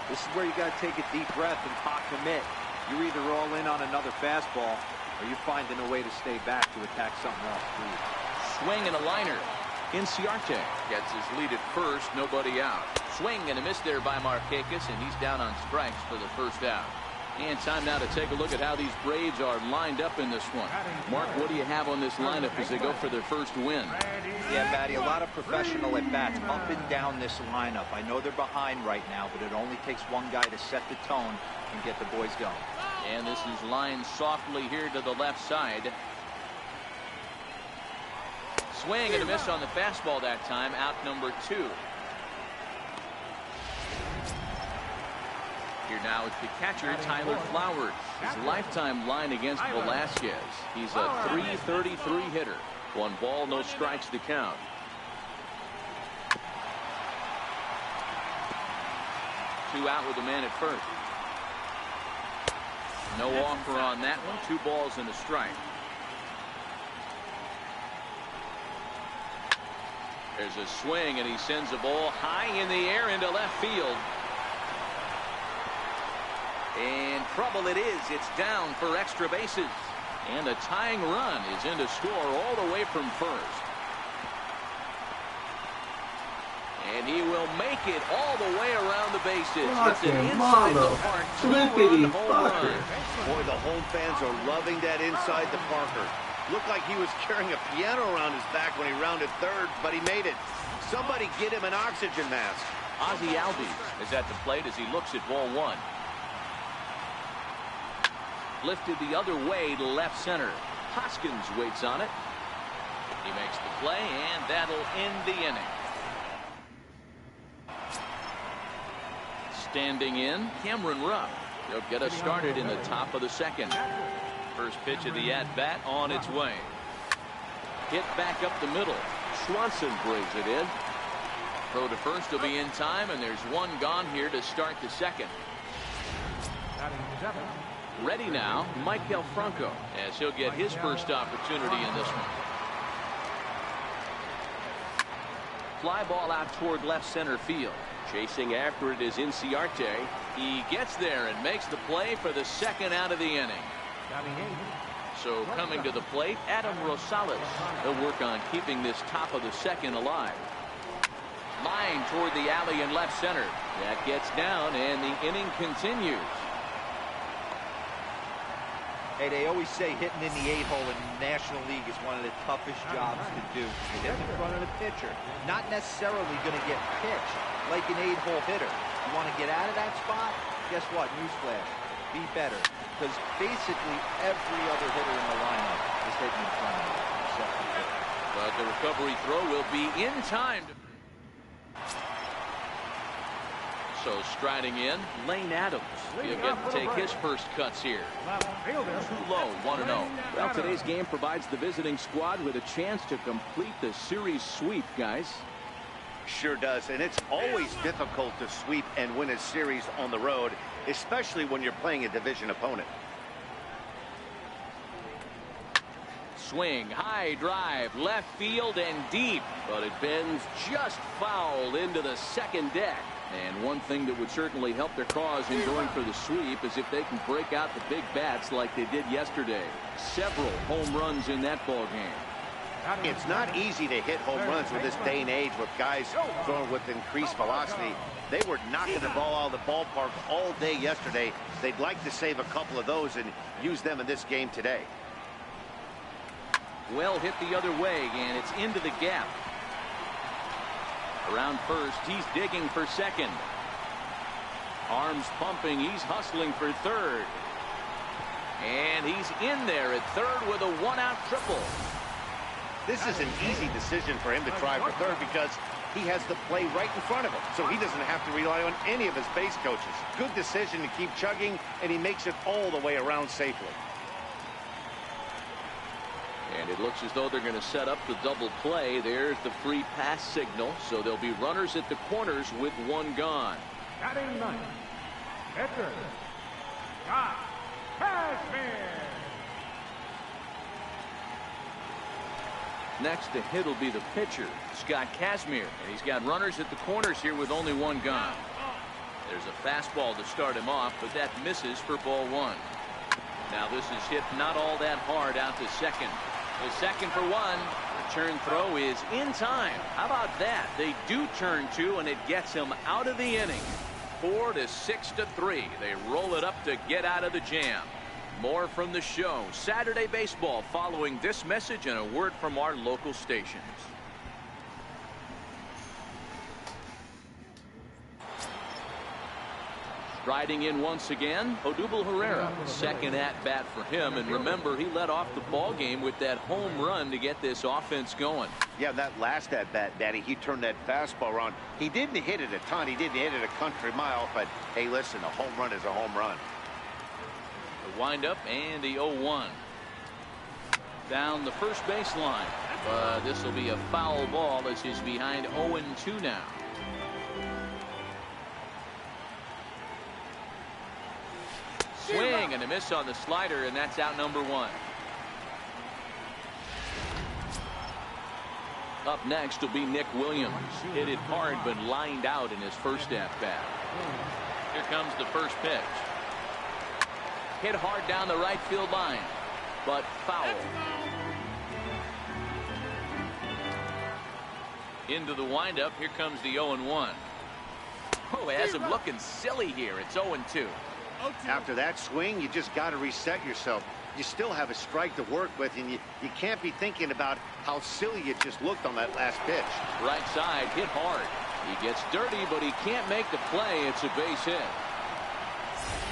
This is where you got to take a deep breath and pot commit. You're either all in on another fastball or you're finding a way to stay back to attack something else. Swing and a liner. Inciarte gets his lead at first, nobody out. Swing and a miss there by Markakis, and he's down on strikes for the first out. And time now to take a look at how these Braves are lined up in this one. Mark, what do you have on this lineup as they go for their first win? Yeah, Matty, a lot of professional at-bats up and down this lineup. I know they're behind right now, but it only takes one guy to set the tone and get the boys going. And this is lined softly here to the left side. Swing and a miss on the fastball that time. Out number 2. Here now it's the catcher, Tyler Flowers. His lifetime line against Velasquez. He's a .333 hitter. 1 ball, no strikes to count. Two out with a man at first. No offer on that one. 2 balls and a strike. There's a swing, and he sends a ball high in the air into left field. And trouble it is. It's down for extra bases. And the tying run is in to score all the way from first. And he will make it all the way around the bases. It's an inside the park 2-run home run. Boy, the home fans are loving that inside the Parker. Looked like he was carrying a piano around his back when he rounded third, but he made it. Somebody get him an oxygen mask. Ozzie Albies is at the plate as he looks at ball 1. Lifted the other way to left center. Hoskins waits on it. He makes the play, and that'll end the inning. Standing in, Cameron Rupp. He'll get us started in the top of the second. First pitch of the at-bat on its way. Hit back up the middle. Swanson brings it in. Throw to first will be in time, and there's 1 gone here to start the second. Ready now, Michael Franco, as he'll get his first opportunity in this one. Fly ball out toward left center field. Chasing after it is Inciarte. He gets there and makes the play for the second out of the inning. So coming to the plate, Adam Rosales. He'll work on keeping this top of the second alive. Line toward the alley in left center. That gets down, and the inning continues. Hey, they always say hitting in the 8-hole in the National League is one of the toughest jobs to do. You hit in front of the pitcher. Not necessarily going to get pitched like an 8-hole hitter. You want to get out of that spot? Guess what? Newsflash. Be better. Because basically every other hitter in the lineup is hitting in front of you. But the recovery throw will be in time. So striding in, Lane Adams. He'll get to take his first cuts here. Too low, 1-0. Well, today's game provides the visiting squad with a chance to complete the series sweep, guys. Sure does, and it's always difficult to sweep and win a series on the road, especially when you're playing a division opponent. Swing, high drive, left field and deep, but it bends just foul into the second deck. And one thing that would certainly help their cause in going for the sweep is if they can break out the big bats like they did yesterday. Several home runs in that ball game. It's not easy to hit home runs with this day and age with guys throwing with increased velocity. They were knocking the ball out of the ballpark all day yesterday. They'd like to save a couple of those and use them in this game today. Well hit the other way, and it's into the gap. Around first, he's digging for second. Arms pumping, he's hustling for third. And he's in there at third with a 1-out triple. This is an easy decision for him to try for third because he has the play right in front of him, so he doesn't have to rely on any of his base coaches. Good decision to keep chugging, and he makes it all the way around safely. And it looks as though they're going to set up the double play. There's the free pass signal, so there'll be runners at the corners with 1 gone. Pitcher, Scott Kazmir. Next to hit will be the pitcher, Scott Kazmir. And he's got runners at the corners here with only one gone. There's a fastball to start him off, but that misses for ball one. Now this is hit not all that hard out to second. The second for one. Return throw is in time. How about that? They do turn two, and it gets him out of the inning. 4-6-3. They roll it up to get out of the jam. More from the show. Saturday baseball following this message and a word from our local stations. Riding in once again, Odubel Herrera. Second at bat for him, and remember, he led off the ball game with that home run to get this offense going. Yeah, that last at bat, Daddy, he turned that fastball around. He didn't hit it a ton. He didn't hit it a country mile, but hey, listen, a home run is a home run. The windup and the 0-1 down the first baseline. This will be a foul ball as he's behind 0-2 now. Swing and a miss on the slider, and that's out number one. Up next will be Nick Williams. Hit it hard but lined out in his first at bat. Here comes the first pitch. Hit hard down the right field line, but foul. Into the windup. Here comes the 0-1. Oh, it has him looking silly here. It's 0-2. After that swing, you just got to reset yourself. You still have a strike to work with, and you can't be thinking about how silly you just looked on that last pitch. Right side, hit hard. He gets dirty, but he can't make the play. It's a base hit.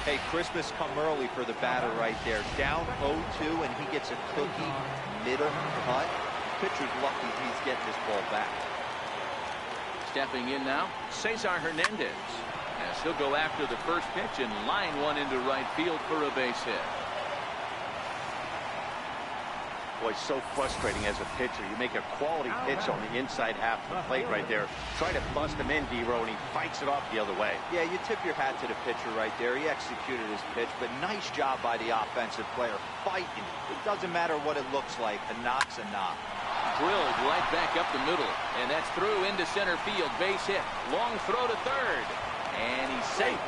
Hey, Christmas come early for the batter right there. Down 0-2, and he gets a cookie middle cut. Pitcher's lucky he's getting this ball back. Stepping in now, Cesar Hernandez. As he'll go after the first pitch and line one into right field for a base hit. Boy, so frustrating as a pitcher. You make a quality pitch on the inside half of the plate right there. Try to bust him in, D-Row, and he fights it off the other way. Yeah, you tip your hat to the pitcher right there. He executed his pitch, but nice job by the offensive player. Fighting. It doesn't matter what it looks like. A knock's a knock. Drilled right back up the middle, and that's through into center field. Base hit. Long throw to third. And he's safe.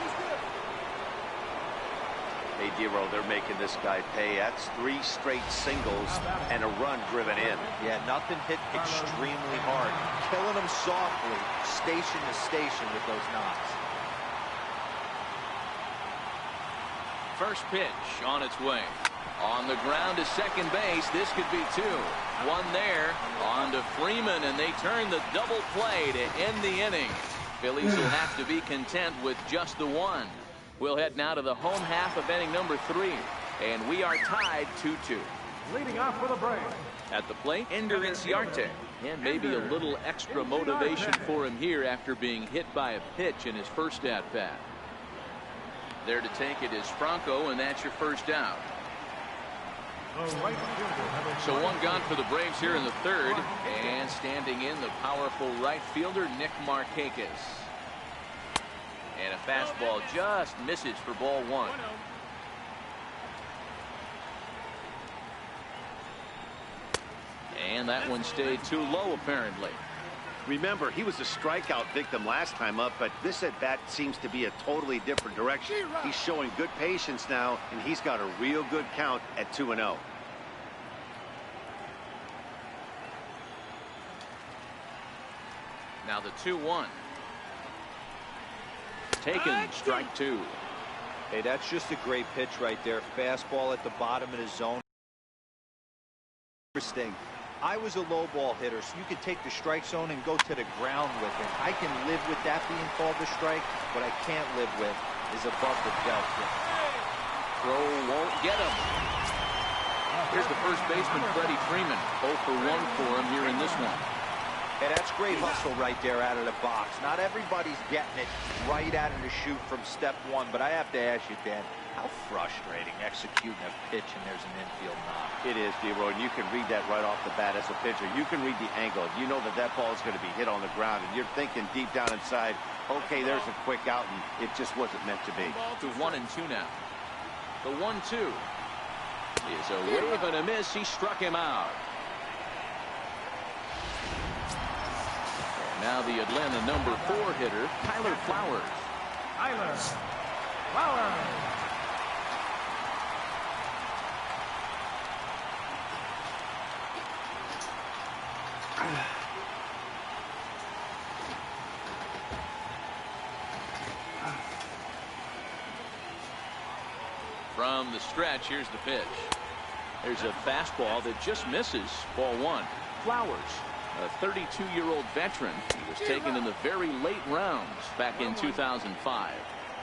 Hey, D-Row, they're making this guy pay. That's 3 straight singles and a run driven in. Yeah, nothing hit extremely hard. Killing him softly, station to station with those knocks. First pitch on its way. On the ground to second base. This could be 2. One there. On to Freeman, and they turn the double play to end the inning. Phillies will have to be content with just the one. We'll head now to the home half of inning number 3, and we are tied 2-2. Leading off for the Braves. At the plate, Ender Inciarte. And maybe a little extra motivation for him here after being hit by a pitch in his first at-bat. There to take it is Franco, and that's your first out. So one gone for the Braves here in the third, and standing in the powerful right fielder Nick Markakis. And a fastball just misses for ball one. And that one stayed too low apparently. Remember, he was a strikeout victim last time up, but this at-bat seems to be a totally different direction. He's showing good patience now, and he's got a real good count at 2-0. Now the 2-1. Taken, strike 2. Hey, that's just a great pitch right there. Fastball at the bottom of the zone. Interesting. I was a low ball hitter, so you could take the strike zone and go to the ground with it. I can live with that being called a strike. What I can't live with is above the belt. Throw won't get him. Here's the first baseman, Freddie Freeman. 0 for 1 for him here in this one. And that's great hustle right there out of the box. Not everybody's getting it right out of the chute from step one, but I have to ask you, Dan, How frustrating executing a pitch and there's an infield knock. It is, D-Roy, and you can read that right off the bat as a pitcher. You can read the angle. You know that that ball is going to be hit on the ground, and you're thinking deep down inside, okay, there's a quick out, and it just wasn't meant to be. To 1-2 now. The 1-2 is a wave and a miss. He struck him out. And now the Atlanta number 4 hitter, Tyler Flowers. Tyler Flowers. From the stretch, here's the pitch. There's a fastball that just misses. Ball 1. Flowers, a 32-year-old veteran. He was taken in the very late rounds back in 2005.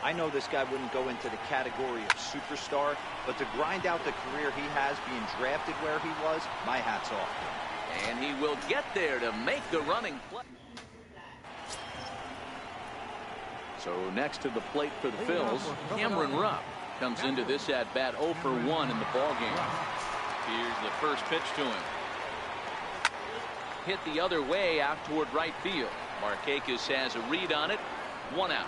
I know this guy wouldn't go into the category of superstar, but to grind out the career he has being drafted where he was, my hat's off to him. And he will get there to make the running play. So next to the plate for the Phils, Cameron Rupp comes into this at-bat 0 for 1 in the ballgame. Here's the first pitch to him. Hit the other way out toward right field. Markakis has a read on it. 1 out.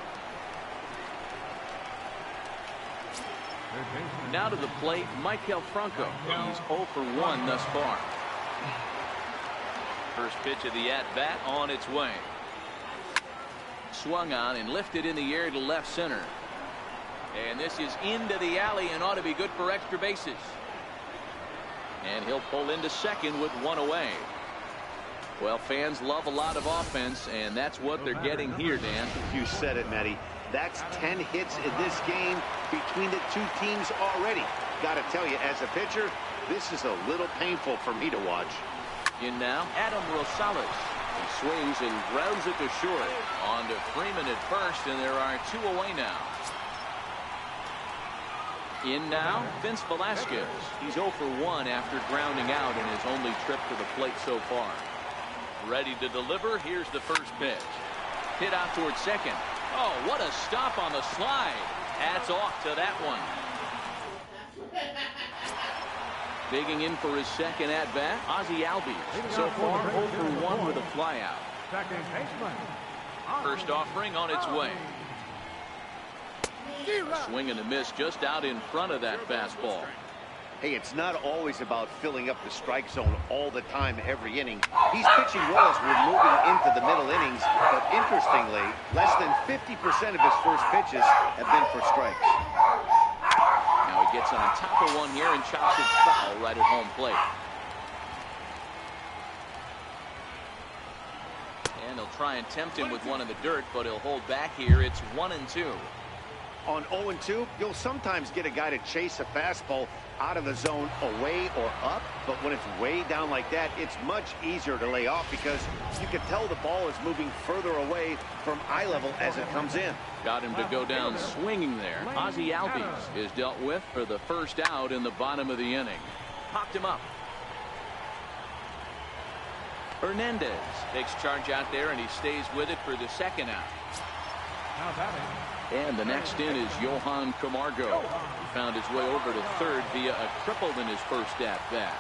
Now to the plate, Michael Franco. He's 0 for 1 thus far. First pitch of the at-bat on its way. Swung on and lifted in the air to left center. And this is into the alley and ought to be good for extra bases. And he'll pull into second with 1 away. Well, fans love a lot of offense, and that's what they're getting here, Dan. You said it, Matty. That's 10 hits in this game between the two teams already. Got to tell you, as a pitcher, this is a little painful for me to watch. In now, Adam Rosales. He swings and grounds it to short. On to Freeman at first, and there are 2 away now. In now, Vince Velasquez. He's 0 for 1 after grounding out in his only trip to the plate so far. Ready to deliver. Here's the first pitch. Hit out towards second. Oh, what a stop on the slide. Hats off to that one. Digging in for his second at-bat, Ozzie Albies. So far, 0 for 1 with a flyout. Second baseman. First offering on its way. A swing and a miss just out in front of that fastball. Hey, it's not always about filling up the strike zone all the time every inning. He's pitching well as we're moving into the middle innings, but interestingly, less than 50% of his first pitches have been for strikes. Now he gets on top of one here and chops it foul right at home plate. And they'll try and tempt him with one in the dirt, but he'll hold back here. It's 1-2. On 0-2, you'll sometimes get a guy to chase a fastball out of the zone away or up, but when it's way down like that, it's much easier to lay off because you can tell the ball is moving further away from eye level as it comes in. Got him to go down swinging there. Ozzie Albies is dealt with for the first out in the bottom of the inning. Popped him up. Hernandez takes charge out there, and he stays with it for the second out. Now batting. And the next in is Johan Camargo. He found his way over to third via a triple in his first at-bat.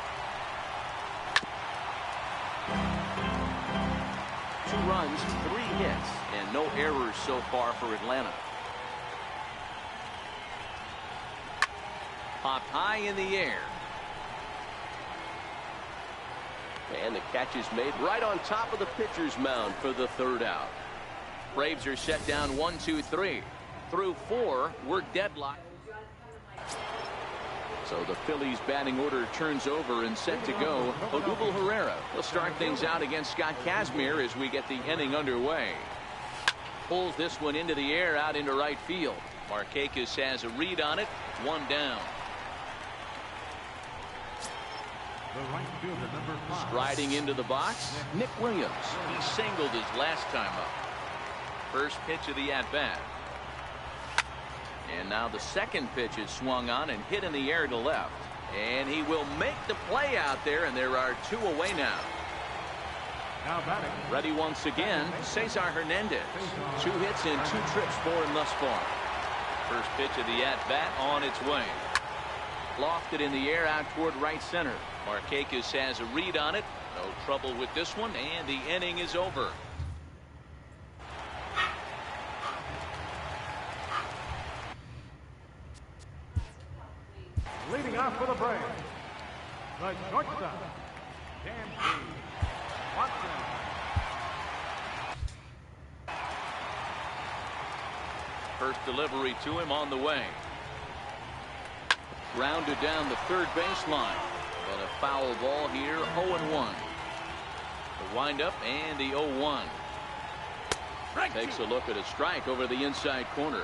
2 runs, 3 hits, and no errors so far for Atlanta. Popped high in the air. And the catch is made right on top of the pitcher's mound for the third out. Braves are set down 1-2-3. Through 4, we're deadlocked. So the Phillies batting order turns over and set to go. Odubel Herrera will start things out against Scott Kazmir as we get the inning underway. Pulls this one into the air out into right field. Markakis has a read on it. 1 down. The right fielder, number 5. Striding into the box, Nick Williams. He singled his last time up. First pitch of the at-bat. And now the second pitch is swung on and hit in the air to left. And he will make the play out there, and there are 2 away now. Now batting. Ready once again, Cesar Hernandez. 2 hits and 2 trips for him thus far. First pitch of the at-bat on its way. Lofted in the air out toward right center. Markakis has a read on it. No trouble with this one, and the inning is over. Leading off for the Braves, the shortstop, Watson. First delivery to him on the way. Grounded down the third baseline. But a foul ball here, 0-1. The windup and the 0-1. Takes a look at a strike over the inside corner.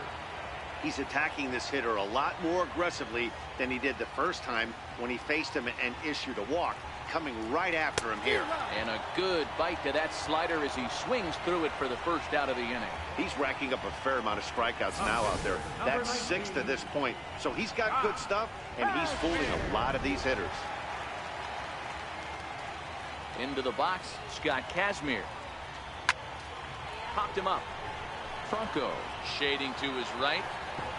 He's attacking this hitter a lot more aggressively than he did the first time when he faced him and issued a walk. Coming right after him here. And a good bite to that slider as he swings through it for the first out of the inning. He's racking up a fair amount of strikeouts now out there. That's 6 to this point. So he's got good stuff, and he's fooling a lot of these hitters. Into the box, Scott Kazmir. Popped him up. Franco shading to his right.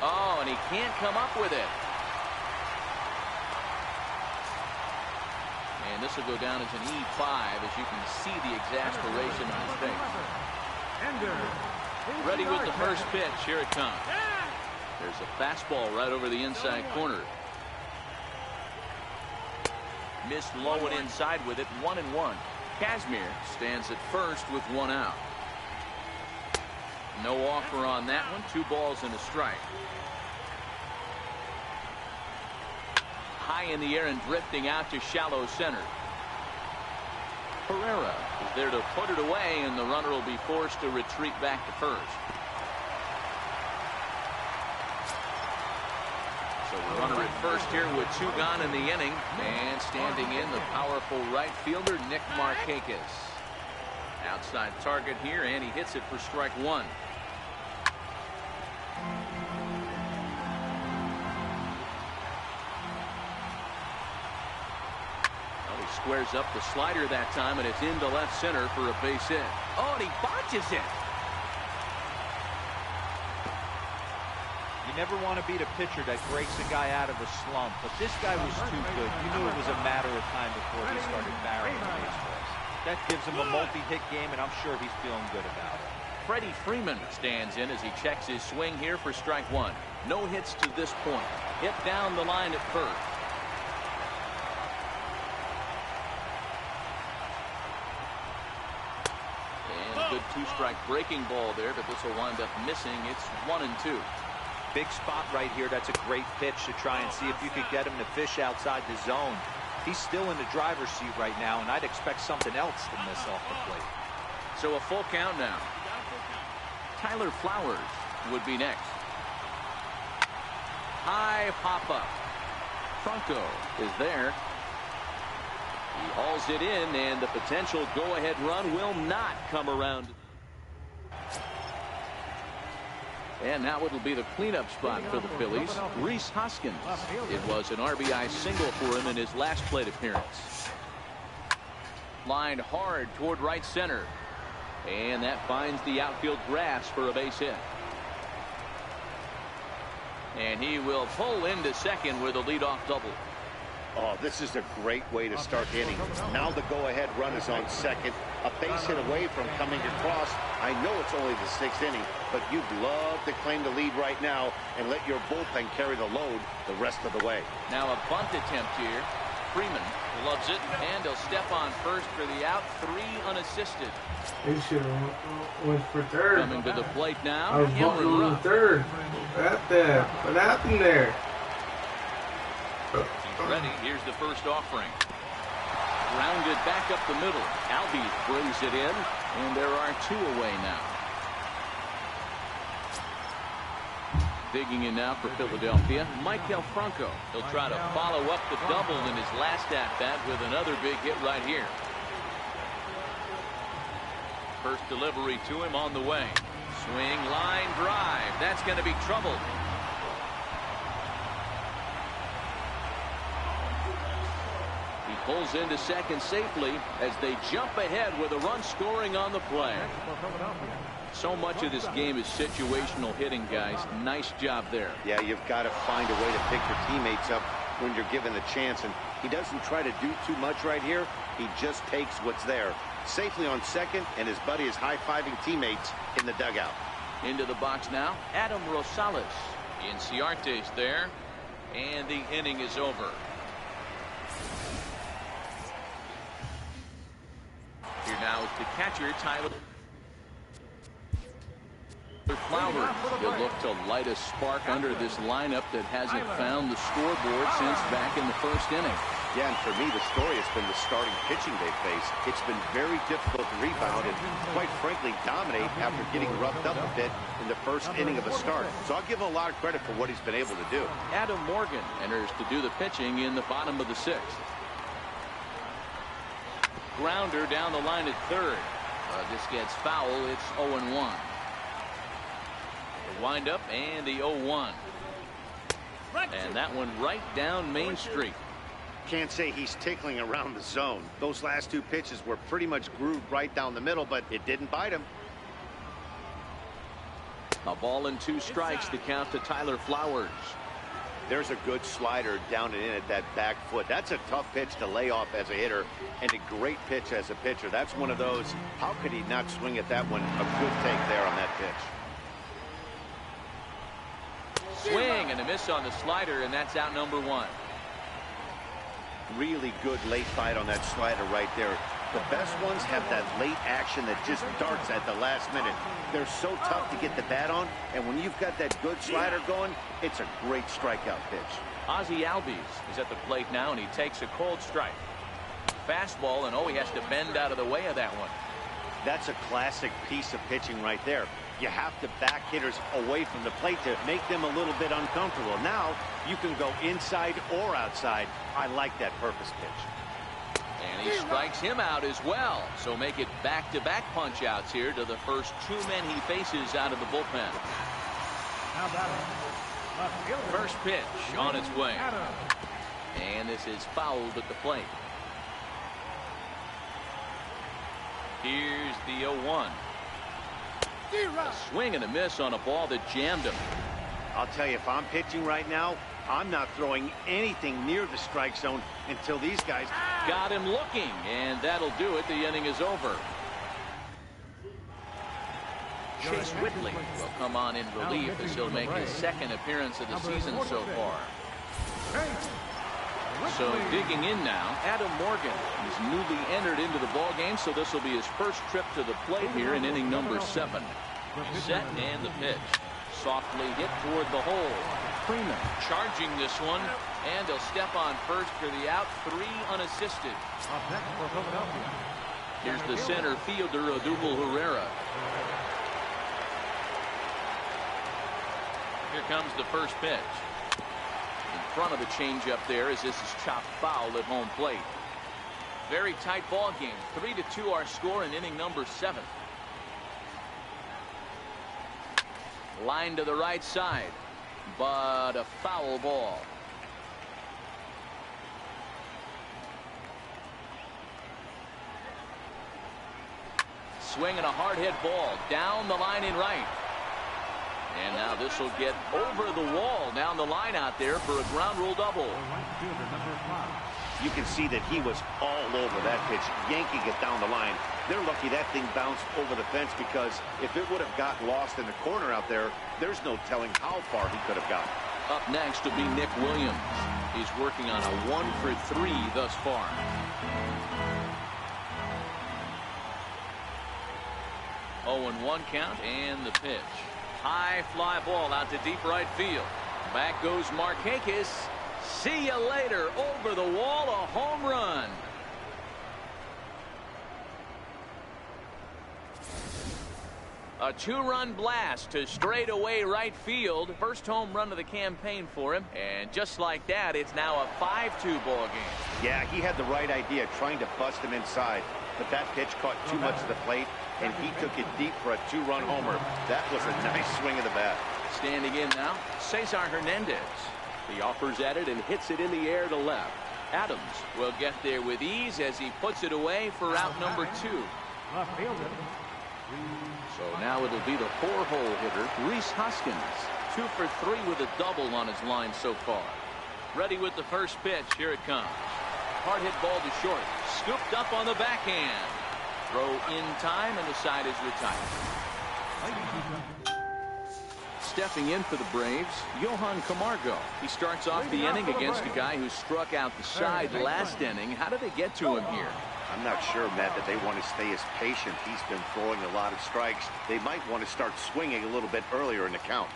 Oh, and he can't come up with it. And this will go down as an E5 as you can see the exasperation on his face. Ready with the first pitch. Here it comes. There's a fastball right over the inside corner. Missed low and inside with it. 1-1. Kazmir stands at first with 1 out. No offer on that one. 2 balls and a strike. High in the air and drifting out to shallow center. Herrera is there to put it away, and the runner will be forced to retreat back to first. So the runner at first here with 2 gone in the inning, and standing in the powerful right fielder Nick Markakis. Outside target here, and he hits it for strike 1. Squares up the slider that time, and it's into left center for a base hit. Oh, and he botches it. You never want to beat a pitcher that breaks a guy out of a slump, but this guy was too good. You knew it was a matter of time before he started burying baseballs. That gives him a multi-hit game, and I'm sure he's feeling good about it. Freddie Freeman stands in as he checks his swing here for strike 1. No hits to this point. Hit down the line at first. Good 2-strike breaking ball there, but this will wind up missing. It's 1-2. Big spot right here. That's a great pitch to try and see if you could get him to fish outside the zone. He's still in the driver's seat right now, and I'd expect something else to miss off the plate. So a full count now. Tyler Flowers would be next. High pop-up. Franco is there. He hauls it in, and the potential go-ahead run will not come around. And now it'll be the cleanup spot for the Phillies. Rhys Hoskins. It was an RBI single for him in his last plate appearance. Lined hard toward right center. And that finds the outfield grass for a base hit. And he will pull into second with a leadoff double. Oh, this is a great way to start the inning. Now the go-ahead run is on second. A base hit away from coming across. I know it's only the 6th inning, but you'd love to claim the lead right now and let your bullpen carry the load the rest of the way. Now a bunt attempt here. Freeman loves it, and he'll step on first for the out. 3 unassisted. He should have went for third. Coming to the plate now. I was voting on third. What happened there? He's ready. Here's the first offering. Grounded back up the middle. Albies brings it in, and there are 2 away now. Digging in now for Philadelphia, Maikel Franco. He'll try to follow up the double in his last at-bat with another big hit right here. First delivery to him on the way. Swing, line, drive. That's going to be trouble. He pulls into second safely as they jump ahead with a run scoring on the play. So much of this game is situational hitting, guys. Nice job there. Yeah, you've got to find a way to pick your teammates up when you're given the chance, and he doesn't try to do too much right here. He just takes what's there. Safely on second, and his buddy is high-fiving teammates in the dugout. Into the box now, Adam Rosales. Inciarte's there, and the inning is over. Here now is the catcher, Tyler Flowers. He'll look to light a spark under this lineup that hasn't found the scoreboard since back in the first inning. Yeah, and for me, the story has been the starting pitching they face. It's been very difficult to rebound and, quite frankly, dominate after getting roughed up a bit in the first inning of a start. So I'll give him a lot of credit for what he's been able to do. Adam Morgan enters to do the pitching in the bottom of the sixth. Grounder down the line at third. This gets foul. It's 0-1. The windup and the 0-1. And that one right down Main Street. Can't say he's tickling around the zone. Those last two pitches were pretty much grooved right down the middle, but it didn't bite him. A ball and 2 strikes to count to Tyler Flowers. There's a good slider down and in at that back foot. That's a tough pitch to lay off as a hitter, and a great pitch as a pitcher. That's one of those, how could he not swing at that one? A good take there on that pitch. Swing and a miss on the slider, and that's out number 1. Really good late bite on that slider right there. The best ones have that late action that just darts at the last minute. They're so tough to get the bat on, and when you've got that good slider going, it's a great strikeout pitch. Ozzie Albies is at the plate now, and he takes a cold strike. Fastball, and he has to bend out of the way of that one. That's a classic piece of pitching right there. You have to back hitters away from the plate to make them a little bit uncomfortable. Now you can go inside or outside. I like that purpose pitch. And he strikes him out as well. So make it back-to-back punch-outs here to the first 2 men he faces out of the bullpen. First pitch on its way. And this is fouled at the plate. Here's the 0-1. A swing and a miss on a ball that jammed him. I'll tell you, if I'm pitching right now, I'm not throwing anything near the strike zone until these guys got him looking, and that'll do it. The inning is over. Chase Whitley will come on in relief as he'll make his 2nd appearance of the season so far. So digging in now, Adam Morgan. He's newly entered into the ball game, so this will be his first trip to the plate here in inning number 7. Set and the pitch. Softly hit toward the hole. Freeman charging this one, and he'll step on first for the out. 3 unassisted. Here's the center fielder, Odubel Herrera. Here comes the first pitch. In front of the changeup there as this is chopped foul at home plate. Very tight ball game. 3-2 our score in inning number 7. Line to the right side, but a foul ball. Swing and a hard hit ball down the line in right. And now this will get over the wall down the line out there for a ground rule double. You can see that he was all over that pitch, yanking it down the line. They're lucky that thing bounced over the fence, because if it would have got lost in the corner out there, there's no telling how far he could have gotten. Up next will be Nick Williams. He's working on a 1-for-3 thus far. Oh, and 1 count, and the pitch. High fly ball out to deep right field. Back goes Markakis. See you later. Over the wall, a home run. A 2-run blast to straightaway right field. First home run of the campaign for him. And just like that, it's now a 5-2 ball game. Yeah, he had the right idea, trying to bust him inside. But that pitch caught too much of the plate, and he took it deep for a 2-run homer. That was a nice swing of the bat. Standing in now, Cesar Hernandez. He offers at it and hits it in the air to left. Adams will get there with ease as he puts it away for out number 2. So now it'll be the 4-hole hitter, Rhys Hoskins. 2 for 3 with a double on his line so far. Ready with the first pitch. Here it comes. Hard hit ball to short. Scooped up on the backhand. Throw in time, and the side is retired. Stepping in for the Braves, JOHNCAMAC. He starts off the inning against a guy who struck out the side last inning. How did they get to him here? I'm not sure, Matt, that they want to stay as patient. He's been throwing a lot of strikes. They might want to start swinging a little bit earlier in the count.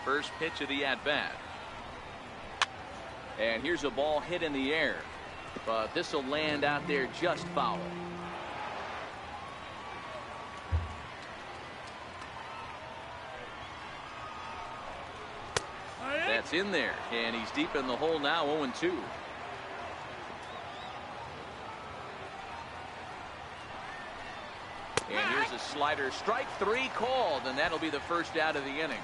First pitch of the at-bat. And here's a ball hit in the air. But this will land out there just foul. That's in there. And he's deep in the hole now, 0-2. And here's a slider. Strike 3 called, and that'll be the first out of the inning.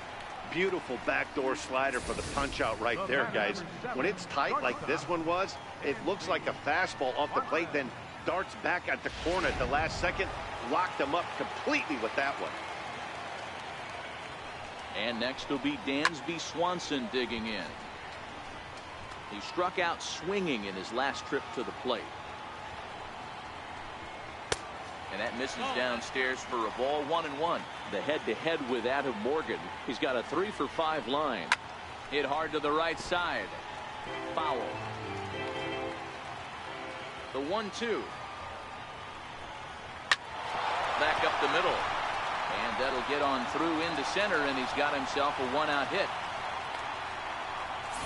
Beautiful backdoor slider for the punch out right there, guys. When it's tight like this one was, it looks like a fastball off the plate, then darts back at the corner at the last second. Locked him up completely with that one. And next will be Dansby Swanson digging in. He struck out swinging in his last trip to the plate. And that misses downstairs for a ball, 1-1. The head-to-head with Adam Morgan. He's got a 3 for 5 line. Hit hard to the right side. Foul. The 1-2. Back up the middle. And that'll get on through into center, and he's got himself a 1-out hit.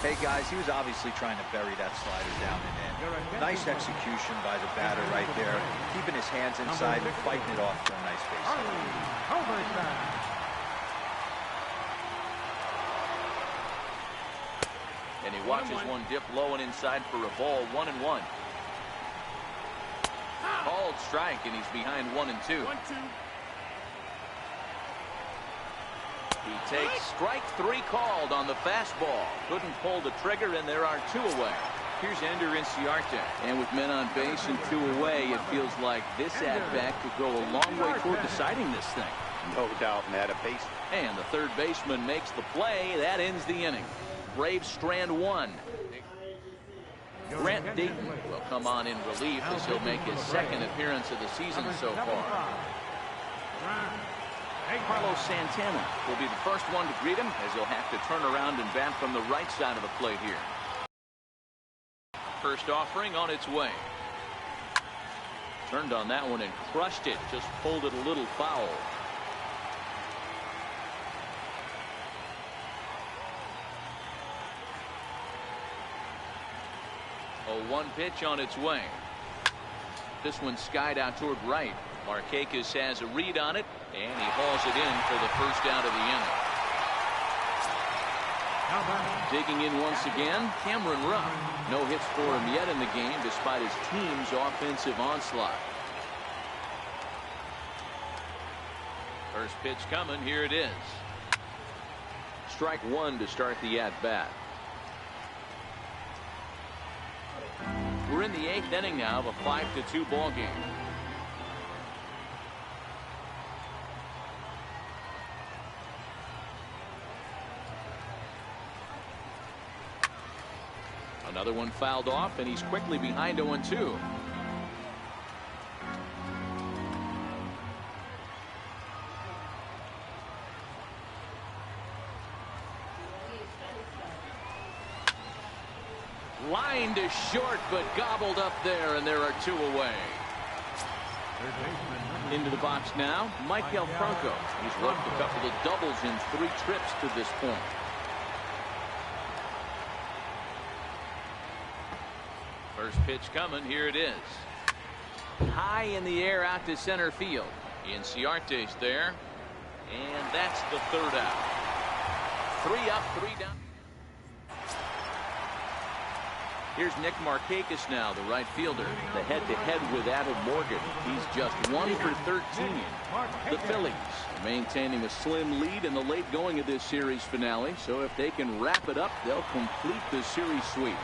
Hey, guys, he was obviously trying to bury that slider down and in. Nice execution by the batter right there, keeping his hands inside and fighting it off for a nice base hit. And he watches one dip low and inside for a ball, 1-1. Called strike, and he's behind 1-2. He takes strike 3 called on the fastball. Couldn't pull the trigger, and there are 2 away. Here's Ender Inciarte. And with men on base and 2 away, it feels like this at-bat could go a long way toward deciding this thing. No doubt, Matt. A base. And the third baseman makes the play. That ends the inning. Braves strand 1. Grant Dayton will come on in relief as he'll make his 2nd appearance of the season so far. Carlos Santana will be the first one to greet him, as he'll have to turn around and bat from the right side of the plate here. First offering on its way. Turned on that one and crushed it. Just pulled it a little foul. A 1 pitch on its way. This one skied out toward right. Markakis has a read on it, and he hauls it in for the first out of the inning. Digging in once again, Cameron Rupp. No hits for him yet in the game, despite his team's offensive onslaught. First pitch coming. Here it is. Strike 1 to start the at-bat. We're in the 8th inning now of a 5-2 ball game. Another one fouled off, and he's quickly behind 0-2. Line to short, but gobbled up there, and there are 2 away. Into the box now, Maikel Franco. He's worked a couple of doubles in 3 trips to this point. First pitch coming. Here it is. High in the air out to center field. Inciarte's there. And that's the 3rd out. 3 up, 3 down. Here's Nick Markakis now, the right fielder. The head-to-head with Adam Morgan. He's just 1 for 13. The Phillies maintaining a slim lead in the late going of this series finale. So if they can wrap it up, they'll complete the series sweep.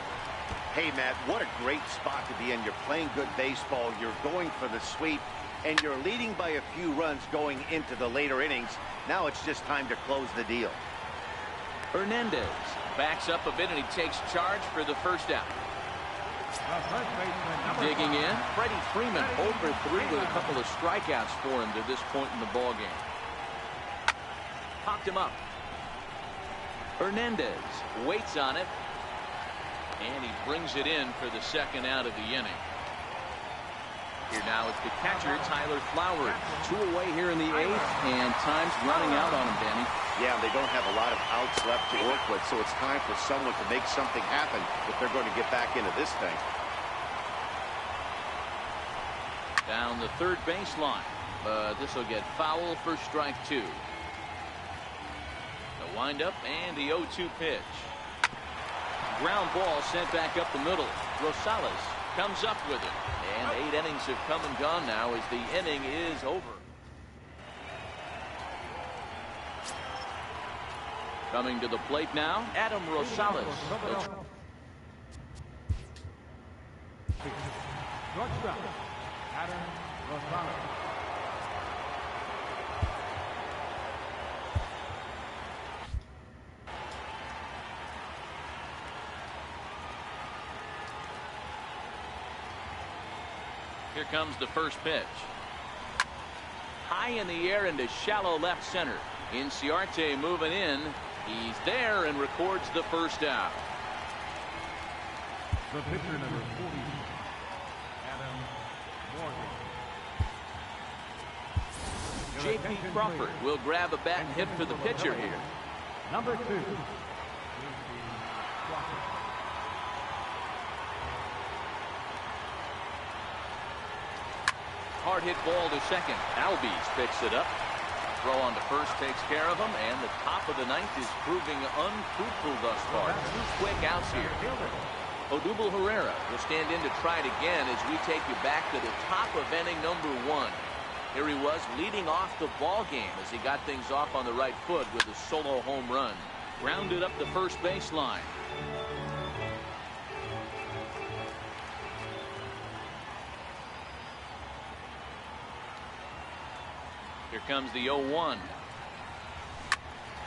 Hey, Matt, what a great spot to be in. You're playing good baseball. You're going for the sweep, and you're leading by a few runs going into the later innings. Now it's just time to close the deal. Hernandez backs up a bit, and he takes charge for the first out. Digging in, Freddie Freeman 0 for 3 with a couple of strikeouts for him to this point in the ballgame. Popped him up. Hernandez waits on it, and he brings it in for the second out of the inning. Here now is the catcher, Tyler Flowers. 2 away here in the 8th, and time's running out on him, Danny. Yeah, they don't have a lot of outs left to work with, so it's time for someone to make something happen if they're going to get back into this thing. Down the third baseline, but this will get foul for strike 2. The windup and the 0-2 pitch. Ground ball sent back up the middle. Rosales comes up with it, and 8 innings have come and gone now as the inning is over. Coming to the plate now, Adam Rosales. Shortstop, Adam Rosales. Here comes the first pitch. High in the air into shallow left center. Inciarte moving in. He's there and records the first out. The pitcher, number 40, Adam Morgan. J.P. Crawford will grab a bat and hit for the pitcher here. Number 2. Hard hit ball to second. Albies picks it up. Throw on to first takes care of him, and the top of the 9th is proving unfruitful thus far. 2 quick outs here. Odubel Herrera will stand in to try it again as we take you back to the top of inning number 1. Here he was leading off the ball game as he got things off on the right foot with a solo home run. Grounded up the first baseline. Here comes the 0-1.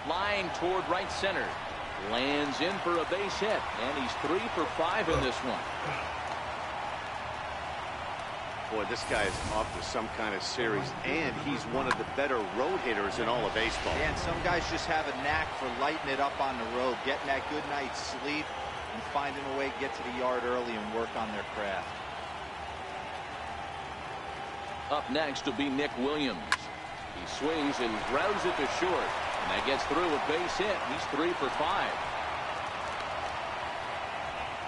Flying toward right center. Lands in for a base hit, and he's 3 for 5 in this one. Boy, this guy is off to some kind of series, and he's one of the better road hitters in all of baseball. Yeah, and some guys just have a knack for lighting it up on the road, getting that good night's sleep, and finding a way to get to the yard early and work on their craft. Up next will be Nick Williams. He swings and grounds it to short, and that gets through a base hit. He's 3 for 5.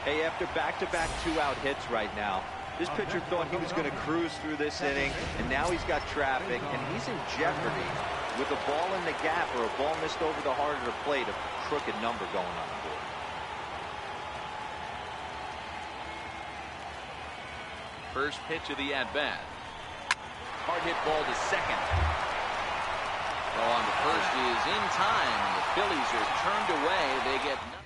Hey, after back-to-back 2-out hits right now, this pitcher thought he was going to cruise through this inning, and now he's got traffic, and he's in jeopardy with a ball in the gap or a ball missed over the heart of the plate, a crooked number going on the board. First pitch of the at-bat. Hard hit ball to second. Throw on to first is in time, and the Phillies are turned away. They get nothing.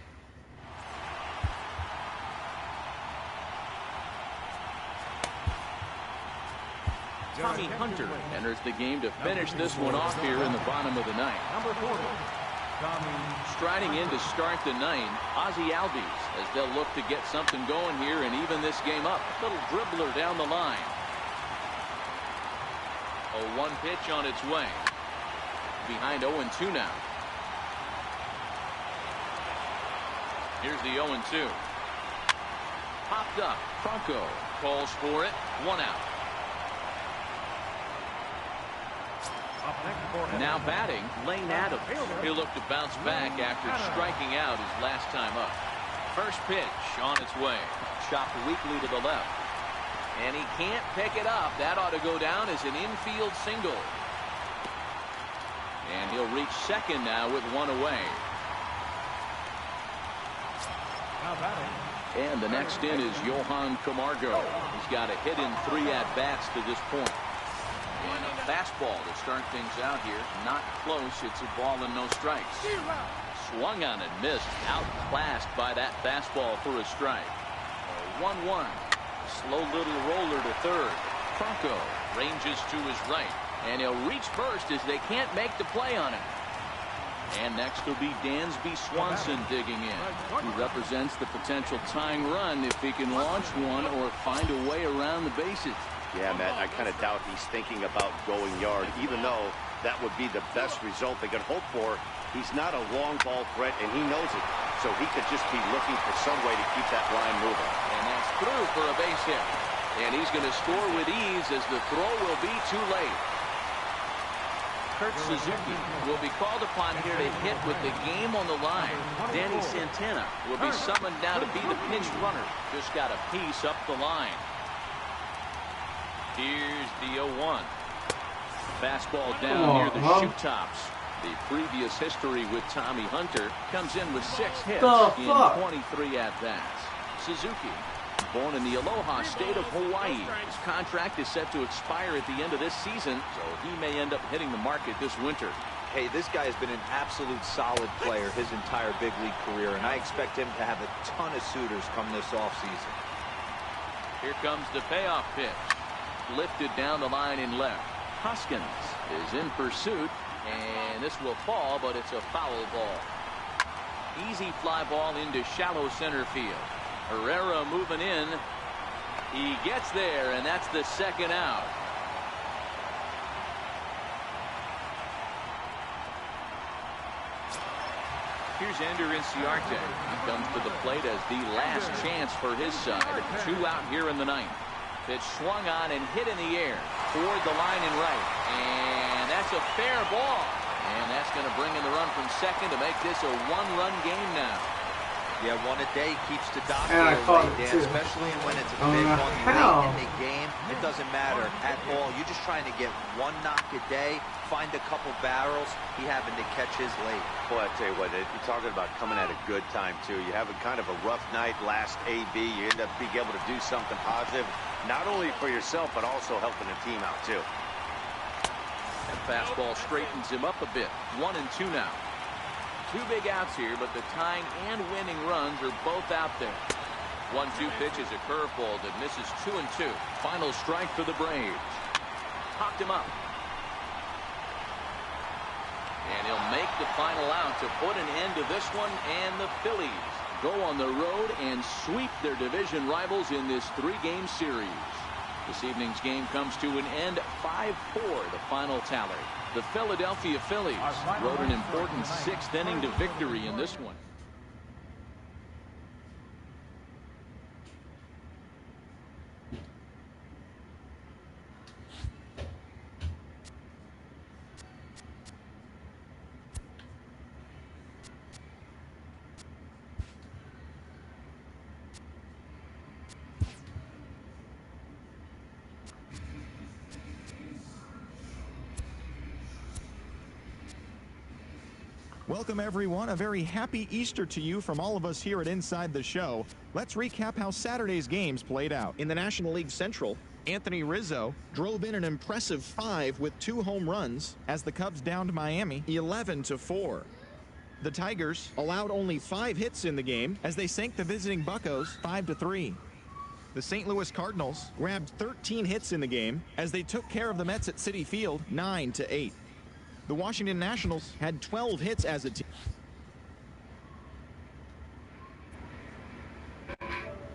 Tommy Hunter enters the game to finish this one off here in the bottom of the 9th. Number 40, Tommy. Striding in to start the 9th, Ozzie Albies, as they'll look to get something going here and even this game up. Little dribbler down the line. A 1 pitch on its way. Behind 0-2 now. Here's the 0-2. Popped up. Franco calls for it. 1 out. Now batting, Lane Adams. He'll look to bounce back after striking out his last time up. First pitch on its way. Chopped weakly to the left. And he can't pick it up. That ought to go down as an infield single. And he'll reach second now with 1 away. And the next in is Johan Camargo. He's got a hit in 3 at-bats to this point. And a fastball to start things out here. Not close. It's a ball and no strikes. Swung on and missed. Outclassed by that fastball for a strike. 1-1. Slow little roller to third. Franco ranges to his right, and he'll reach first as they can't make the play on him. And next will be Dansby Swanson digging in. He represents the potential tying run if he can launch one or find a way around the bases. Yeah, Matt, I kind of doubt he's thinking about going yard, even though that would be the best result they could hope for. He's not a long ball threat, and he knows it. So he could just be looking for some way to keep that line moving. And that's through for a base hit. And he's going to score with ease as the throw will be too late. Kurt Suzuki will be called upon here to hit with the game on the line. Danny Santana will be summoned now to be the pinch runner. Just got a piece up the line. Here's the 0-1. Fastball down near the shoe tops. The previous history with Tommy Hunter comes in with 6 hits in 23 at-bats. Suzuki, born in the Aloha state of Hawaii. His contract is set to expire at the end of this season, so he may end up hitting the market this winter. Hey, this guy has been an absolute solid player his entire big league career, and I expect him to have a ton of suitors come this offseason. Here comes the payoff pitch. Lifted down the line in left. Hoskins is in pursuit, and this will fall, but it's a foul ball. Easy fly ball into shallow center field. Herrera moving in. He gets there, and that's the second out. Here's Ender Inciarte. He comes to the plate as the last chance for his side. 2 out here in the 9th. Pitch swung on and hit in the air toward the line and right. And that's a fair ball. And that's going to bring in the run from second to make this a 1-run game now. Yeah, one a day keeps the doctor away, Dan, especially when it's a big one late in the game. It doesn't matter at all. You're just trying to get one knock a day, find a couple barrels. He happened to catch his late. Boy, I tell you what, you're talking about coming at a good time, too. You're having kind of a rough night last AB. You end up being able to do something positive, not only for yourself, but also helping the team out, too. That fastball straightens him up a bit. 1-2 now. 2 big outs here, but the tying and winning runs are both out there. 1-2 pitch is a curveball that misses 2-2. Final strike for the Braves. Popped him up. And he'll make the final out to put an end to this one, and the Phillies go on the road and sweep their division rivals in this 3-game series. This evening's game comes to an end 5-4, the final tally. The Philadelphia Phillies rode an important 6th inning to victory in this one. Welcome, everyone. A very happy Easter to you from all of us here at Inside the Show. Let's recap how Saturday's games played out. In the National League Central, Anthony Rizzo drove in an impressive 5 with 2 home runs as the Cubs downed Miami 11-4. The Tigers allowed only 5 hits in the game as they sank the visiting Buccos 5-3. The St. Louis Cardinals grabbed 13 hits in the game as they took care of the Mets at Citi Field 9-8. The Washington Nationals had 12 hits as a team.